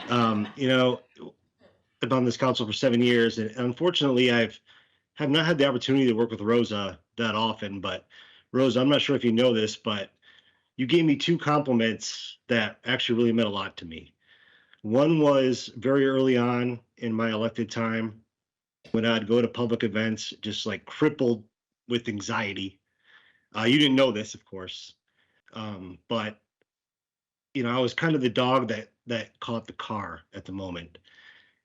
I've been on this council for 7 years, and unfortunately, have not had the opportunity to work with Rosa that often. But Rosa, I'm not sure if you know this, but you gave me 2 compliments that actually really meant a lot to me. One was very early on in my elected time, when I'd go to public events, just like crippled with anxiety. You didn't know this, of course, but I was kind of the dog that caught the car at the moment.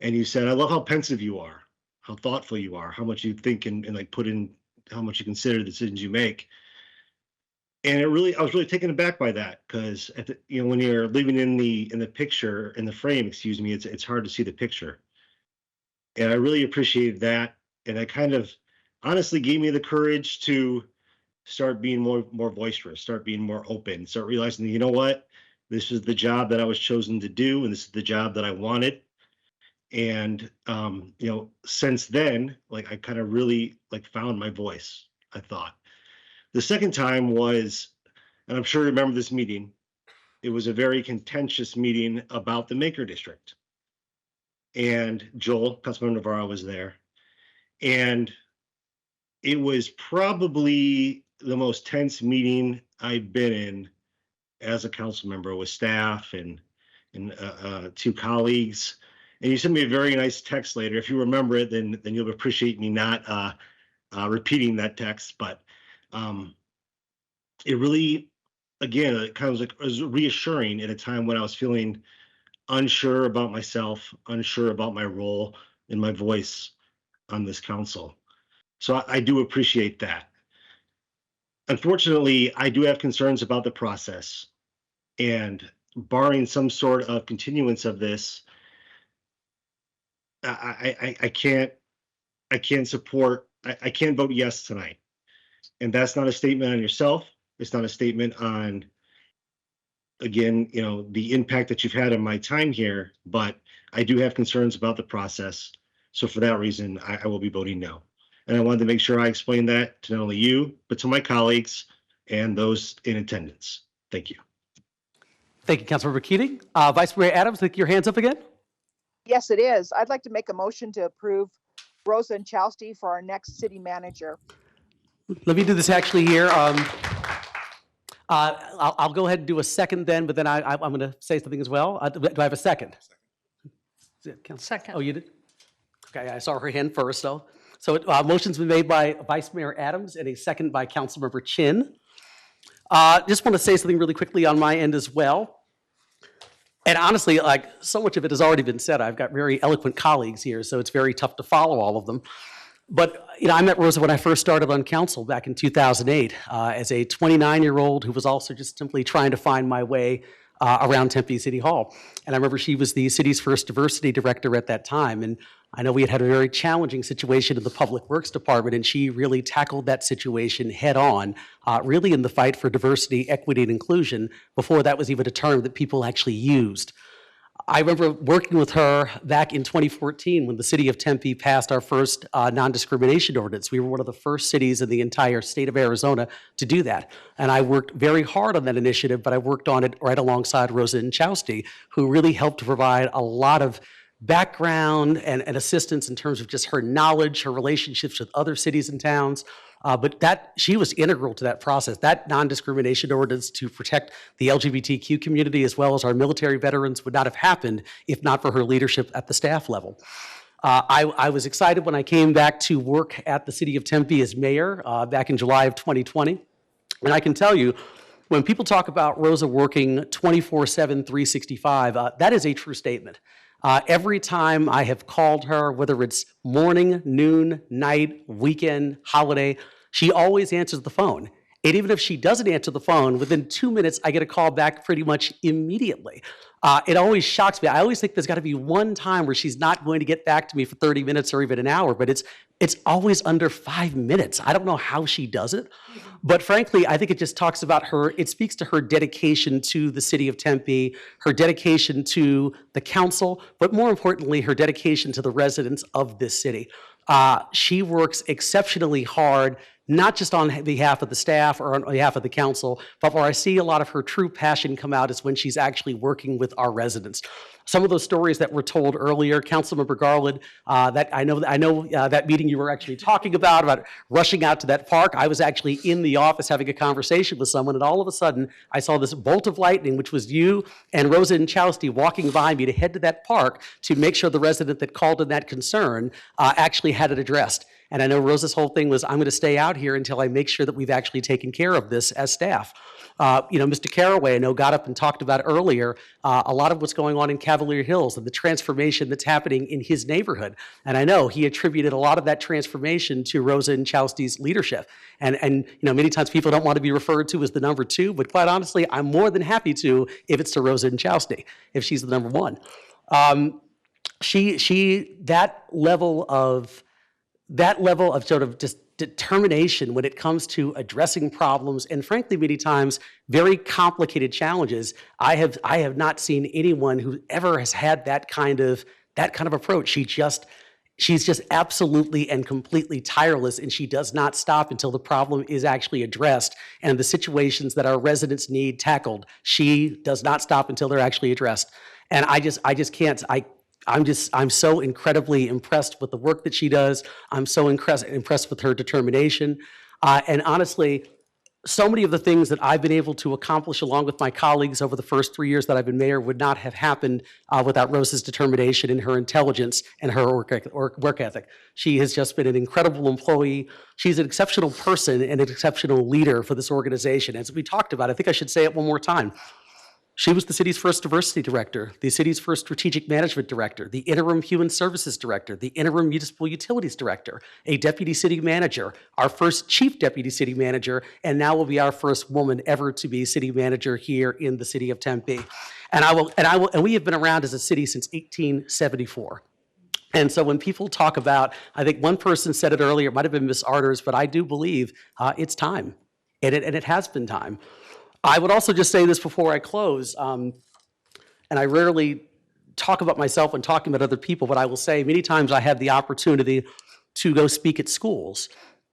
And you said, "I love how pensive you are, how thoughtful you are, how much you think and like put in, how much you consider the decisions you make." And I was really taken aback by that, because when you're living in the picture, in the frame, excuse me, it's hard to see the picture. And I really appreciated that, and that kind of honestly gave me the courage to start being more boisterous, start being more open, start realizing that, you know what, this is the job that I was chosen to do, and this is the job that I wanted. And since then, I kind of really found my voice, I thought. The second time was, and I'm sure you remember this meeting, it was a very contentious meeting about the Maker District. And Joel, Councilmember Navarro, was there. And it was probably the most tense meeting I've been in as a council member, with staff and 2 colleagues. And you sent me a very nice text later. If you remember it, then you'll appreciate me not repeating that text. But it really, again, it kind of was reassuring at a time when I was feeling unsure about myself, unsure about my role and my voice on this council. So I do appreciate that. Unfortunately, I do have concerns about the process, and barring some sort of continuance of this, I can't vote yes tonight. And that's not a statement on yourself. It's not a statement on, again, the impact that you've had on my time here, but I do have concerns about the process. So for that reason, I will be voting no. And I wanted to make sure I explained that to not only you, but to my colleagues and those in attendance. Thank you. Thank you, Councilmember Keating. Vice Mayor Adams, think your hands up again. Yes, it is. I'd like to make a motion to approve Rosa and Chowsty for our next city manager. Let me do this actually here. I'll go ahead and do a second then, but then I'm going to say something as well. Do I have a second? Second. Oh, you did? Okay, I saw her hand first, though. So motion's been made by Vice Mayor Adams and a second by Councilmember Chin. Just want to say something really quickly on my end as well. And honestly, so much of it has already been said. I've got very eloquent colleagues here, so it's very tough to follow all of them. But I met Rosa when I first started on council back in 2008 as a 29-year-old who was also just simply trying to find my way around Tempe City Hall. And I remember she was the city's first diversity director at that time. And I know we had a very challenging situation in the Public Works Department, and she really tackled that situation head on, really in the fight for diversity, equity, and inclusion before that was even a term that people actually used. I remember working with her back in 2014 when the city of Tempe passed our first non-discrimination ordinance. We were one of the first cities in the entire state of Arizona to do that. And I worked very hard on that initiative, but I worked on it right alongside Rosa Inchausti, who really helped to provide a lot of background and assistance in terms of just her knowledge, her relationships with other cities and towns. But she was integral to that process. That non-discrimination ordinance to protect the LGBTQ community as well as our military veterans would not have happened if not for her leadership at the staff level. I was excited when I came back to work at the city of Tempe as mayor back in July of 2020. And I can tell you, when people talk about Rosa working 24/7, 365, that is a true statement. Every time I have called her, whether it's morning, noon, night, weekend, holiday, she always answers the phone. And even if she doesn't answer the phone, within 2 minutes, I get a call back pretty much immediately. It always shocks me. I always think there's got to be one time where she's not going to get back to me for 30 minutes or even an hour, but it's always under 5 minutes. I don't know how she does it, but frankly, I think it just talks about it speaks to her dedication to the city of Tempe, her dedication to the council, but more importantly, her dedication to the residents of this city. She works exceptionally hard, not just on behalf of the staff or on behalf of the council, but where I see a lot of her true passion come out is when she's actually working with our residents. Some of those stories that were told earlier, Councilmember Garland, that I know that meeting you were actually talking about rushing out to that park. I was actually in the office having a conversation with someone, and all of a sudden I saw this bolt of lightning, which was you and Rosa Inchausti walking by me to head to that park to make sure the resident that called in that concern actually had it addressed. And I know Rosa's whole thing was, I'm going to stay out here until I make sure that we've actually taken care of this as staff. Mr. Caraway, I know, got up and talked about earlier a lot of what's going on in Cavalier Hills and the transformation that's happening in his neighborhood. And I know he attributed a lot of that transformation to Rosa Inchausti's leadership. And many times people don't want to be referred to as the number two, but quite honestly, I'm more than happy to if it's to Rosa Inchausti, if she's the number one. That level of sort of just determination when it comes to addressing problems and frankly, many times, very complicated challenges. I have not seen anyone who ever has had that kind of approach. She's just absolutely and completely tireless, and she does not stop until the problem is actually addressed. And the situations that our residents need tackled, she does not stop until they're actually addressed. And I'm so incredibly impressed with the work that she does. I'm so impressed with her determination. And honestly, so many of the things that I've been able to accomplish along with my colleagues over the first 3 years that I've been mayor would not have happened without Rosa's determination and her intelligence and her work ethic. She has just been an incredible employee. She's an exceptional person and an exceptional leader for this organization. As we talked about, I think I should say it one more time. She was the city's first diversity director, the city's first strategic management director, the interim human services director, the interim municipal utilities director, a deputy city manager, our first chief deputy city manager, and now will be our first woman ever to be city manager here in the city of Tempe. And we have been around as a city since 1874. And so when people talk about, I think one person said it earlier, it might have been Ms. Arders, but I do believe it's time, and it has been time. I would also just say this before I close, and I rarely talk about myself when talking about other people, but I will say many times I have the opportunity to go speak at schools,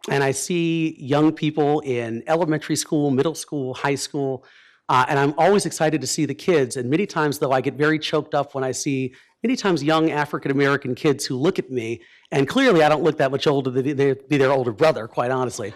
and I see young people in elementary school, middle school, high school, and I'm always excited to see the kids, and many times, though, I get very choked up when I see many times young African-American kids who look at me, and clearly I don't look that much older than be their older brother, quite honestly.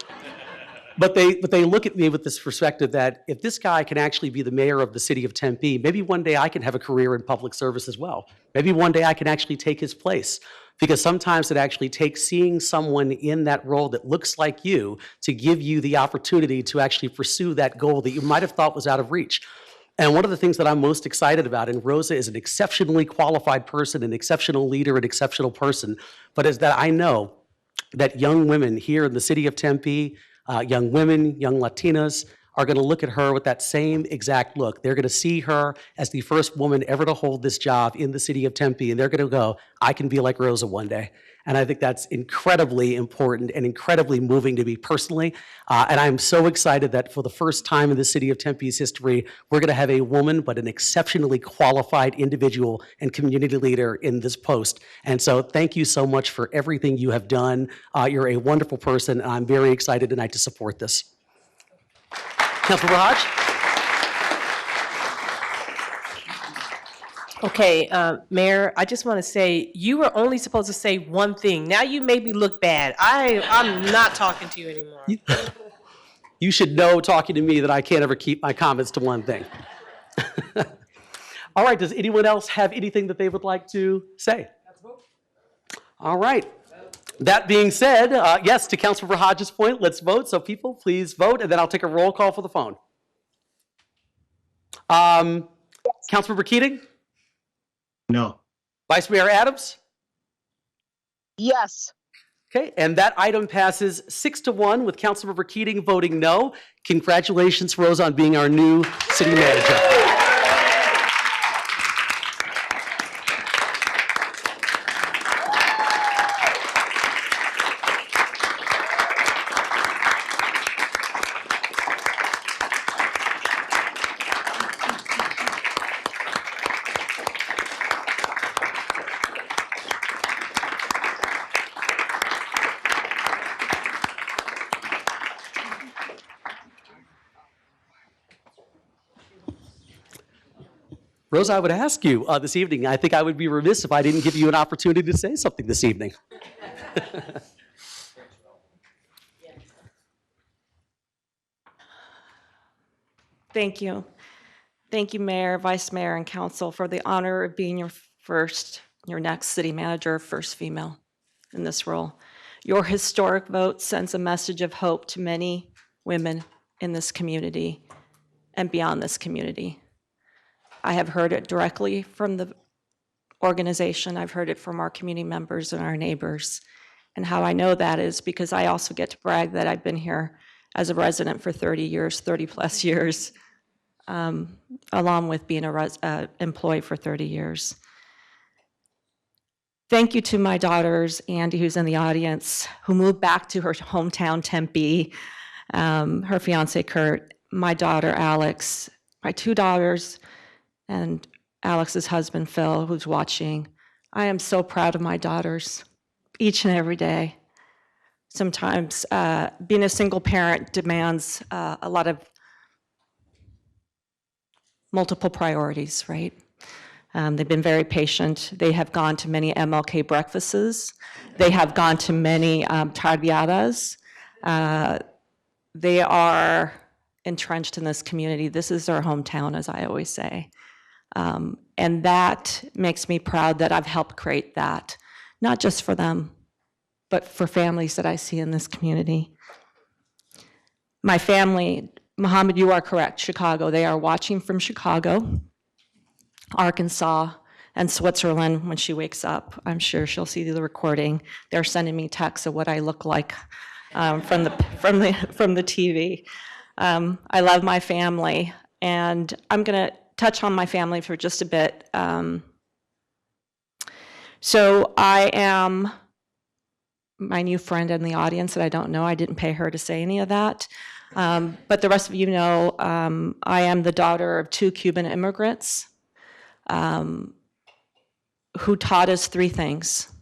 But they look at me with this perspective that if this guy can actually be the mayor of the city of Tempe, maybe one day I can have a career in public service as well. Maybe one day I can actually take his place. Because sometimes it actually takes seeing someone in that role that looks like you to give you the opportunity to actually pursue that goal that you might have thought was out of reach. And one of the things that I'm most excited about, and Rosa is an exceptionally qualified person, an exceptional leader, an exceptional person, but is that I know that young women here in the city of Tempe, young women, young Latinas, are going to look at her with that same exact look. They're going to see her as the first woman ever to hold this job in the city of Tempe, and they're going to go, I can be like Rosa one day. And I think that's incredibly important and incredibly moving to me personally. And I'm so excited that for the first time in the city of Tempe's history, we're going to have a woman, but an exceptionally qualified individual and community leader in this post. And so thank you so much for everything you have done. You're a wonderful person, and I'm very excited tonight to support this. Councilmember Hodge? Okay, Mayor, I just want to say, you were only supposed to say one thing. Now you made me look bad. I'm not talking to you anymore. You should know, talking to me, that I can't ever keep my comments to one thing. All right, does anyone else have anything that they would like to say? All right. That being said, yes, to Councilmember Hodges' point, let's vote. So people, please vote, and then I'll take a roll call for the phone. Councilmember Keating? No. Vice Mayor Adams? Yes. Okay, and that item passes 6-1 with Councilmember Keating voting no. Congratulations, Rose, on being our new city manager. Rose, I would ask you this evening, I think I would be remiss if I didn't give you an opportunity to say something this evening. Thank you. Thank you, Mayor, Vice Mayor, and Council, for the honor of being your next city manager, first female in this role. Your historic vote sends a message of hope to many women in this community and beyond this community. I have heard it directly from the organization. I've heard it from our community members and our neighbors. And how I know that is because I also get to brag that I've been here as a resident for 30 years, 30 plus years, along with being an employee for 30 years. Thank you to my daughters, Andy, who's in the audience, who moved back to her hometown, Tempe, her fiance, Kurt, my daughter, Alex, my two daughters, and Alex's husband, Phil, who's watching. I am so proud of my daughters each and every day. Sometimes being a single parent demands a lot of multiple priorities, right? They've been very patient. They have gone to many MLK breakfasts. They have gone to many tardeadas. They are entrenched in this community. This is their hometown, as I always say. And that makes me proud that I've helped create that, not just for them, but for families that I see in this community. My family, Mohammed, you are correct, Chicago. They are watching from Chicago, Arkansas, and Switzerland when she wakes up. I'm sure she'll see the recording. They're sending me texts of what I look like from the TV. I love my family, and I'm going to touch on my family for just a bit. So I am my new friend in the audience that I don't know. I didn't pay her to say any of that. But the rest of you know, I am the daughter of two Cuban immigrants who taught us three things: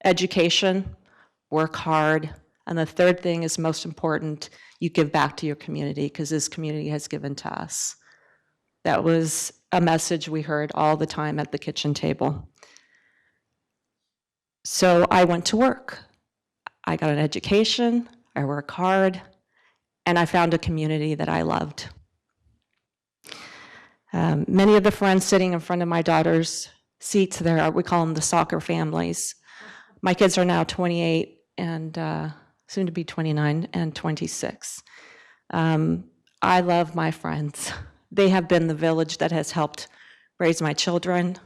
education, work hard, and the third thing is most important, you give back to your community because this community has given to us. That was a message we heard all the time at the kitchen table. So I went to work. I got an education, I worked hard, and I found a community that I loved. Many of the friends sitting in front of my daughter's seats there, we call them the soccer families. My kids are now 28 and soon to be 29 and 26. I love my friends. They have been the village that has helped raise my children,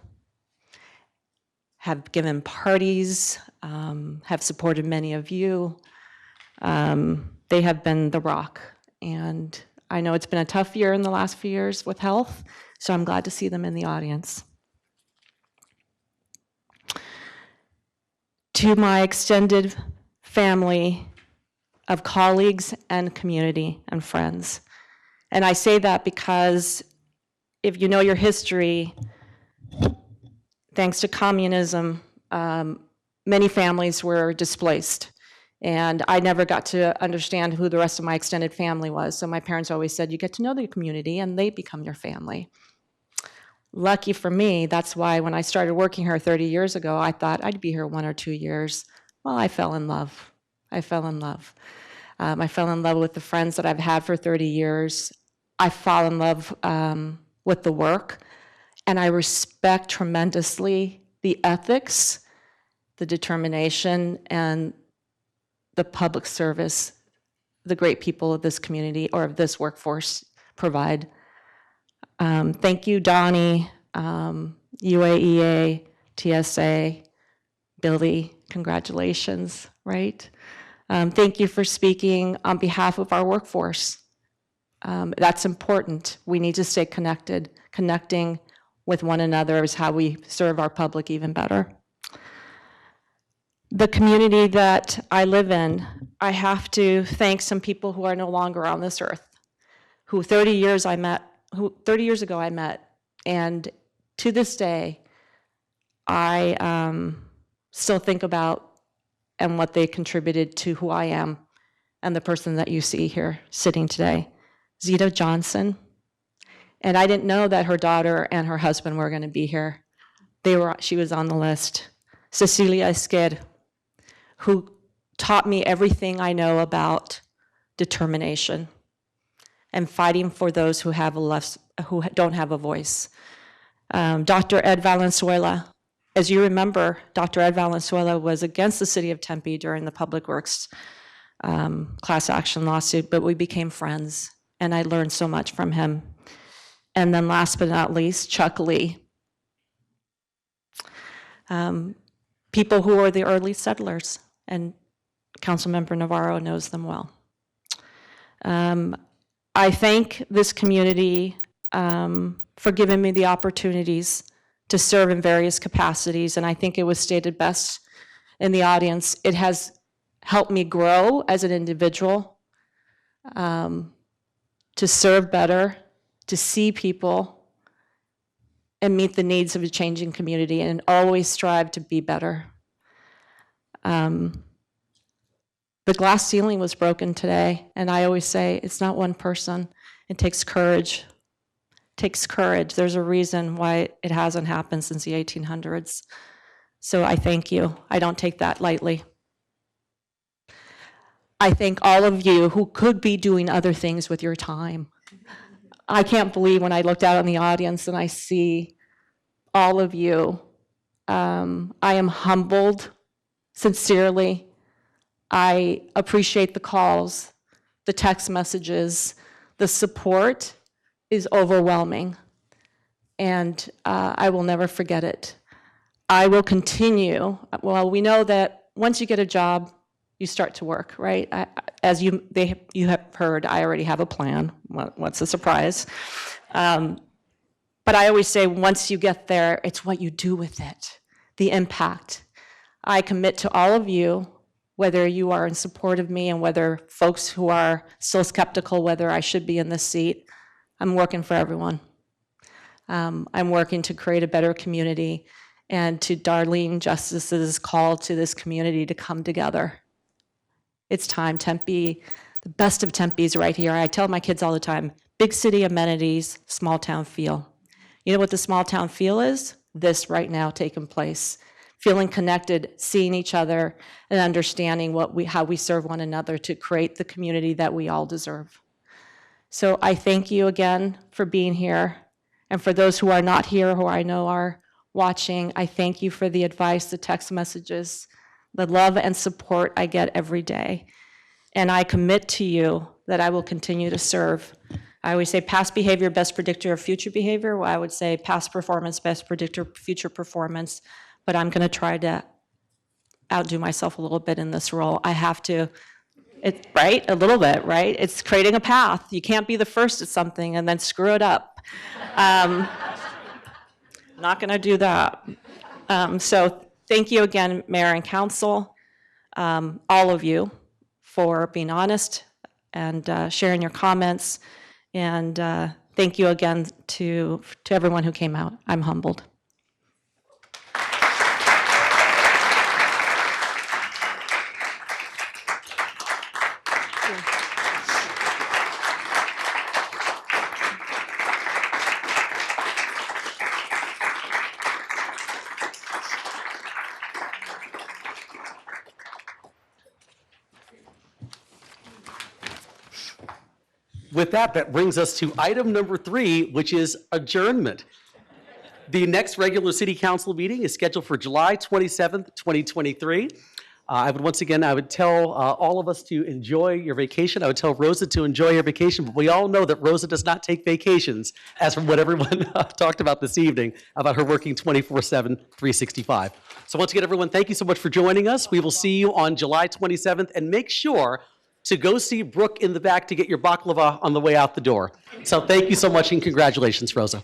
have given parties, have supported many of you. They have been the rock, and I know it's been a tough year in the last few years with health, so I'm glad to see them in the audience. To my extended family of colleagues and community and friends. And I say that because if you know your history, thanks to communism, many families were displaced. And I never got to understand who the rest of my extended family was. So my parents always said, you get to know the community and they become your family. Lucky for me, that's why when I started working here 30 years ago, I thought I'd be here 1 or 2 years. Well, I fell in love. I fell in love. I fell in love with the friends that I've had for 30 years. I fall in love with the work, and I respect tremendously the ethics, the determination, and the public service the great people of this community or of this workforce provide. Thank you, Donnie, UAEA, TSA, Billy, congratulations, right? Thank you for speaking on behalf of our workforce. That's important. We need to stay connected. Connecting with one another is how we serve our public even better. The community that I live in, I have to thank some people who are no longer on this earth, who 30 years ago I met, and to this day, I still think about and what they contributed to who I am and the person that you see here sitting today. Zita Johnson, and I didn't know that her daughter and her husband were going to be here. She was on the list. Cecilia Esquer, who taught me everything I know about determination and fighting for those who don't have a voice. Dr. Ed Valenzuela, as you remember, Dr. Ed Valenzuela was against the city of Tempe during the Public Works class action lawsuit, but we became friends, and I learned so much from him. And then last but not least, Chuck Lee. People who were the early settlers, and Councilmember Navarro knows them well. I thank this community for giving me the opportunities to serve in various capacities, and I think it was stated best in the audience. It has helped me grow as an individual, to serve better, to see people, and meet the needs of a changing community, and always strive to be better. The glass ceiling was broken today, and I always say it's not one person. It takes courage. It takes courage. There's a reason why it hasn't happened since the 1800s. So I thank you. I don't take that lightly. I thank all of you who could be doing other things with your time. I can't believe when I looked out in the audience and I see all of you. I am humbled, sincerely. I appreciate the calls, the text messages, the support is overwhelming, and I will never forget it. I will continue. Well, we know that once you get a job, you start to work, right? As you have heard, I already have a plan. What's the surprise? But I always say, once you get there, it's what you do with it, the impact. I commit to all of you, whether you are in support of me and whether folks who are still skeptical whether I should be in this seat, I'm working for everyone. I'm working to create a better community, and to Darlene Justice's call to this community to come together. It's time. Tempe, the best of Tempe is right here. I tell my kids all the time, big city amenities, small town feel. You know what the small town feel is? This right now taking place. Feeling connected, seeing each other, and understanding how we serve one another to create the community that we all deserve. So I thank you again for being here. And for those who are not here, who I know are watching, I thank you for the advice, the text messages, the love and support I get every day. And I commit to you that I will continue to serve. I always say past behavior, best predictor of future behavior. Well, I would say past performance, best predictor of future performance. But I'm going to try to outdo myself a little bit in this role. I have to Right? A little bit, right? It's creating a path. You can't be the first at something and then screw it up. Not going to do that. So thank you again, Mayor and Council, all of you, for being honest and sharing your comments. And thank you again to everyone who came out. I'm humbled. With that, that brings us to item number 3, which is adjournment. The next regular city council meeting is scheduled for July 27th, 2023. I would tell all of us to enjoy your vacation. I would tell Rosa to enjoy your vacation, but we all know that Rosa does not take vacations, as from what everyone talked about this evening, about her working 24/7, 365. So once again, everyone, thank you so much for joining us. We will see you on July 27th, and make sure to go see Brooke in the back to get your baklava on the way out the door. So thank you so much, and congratulations, Rosa.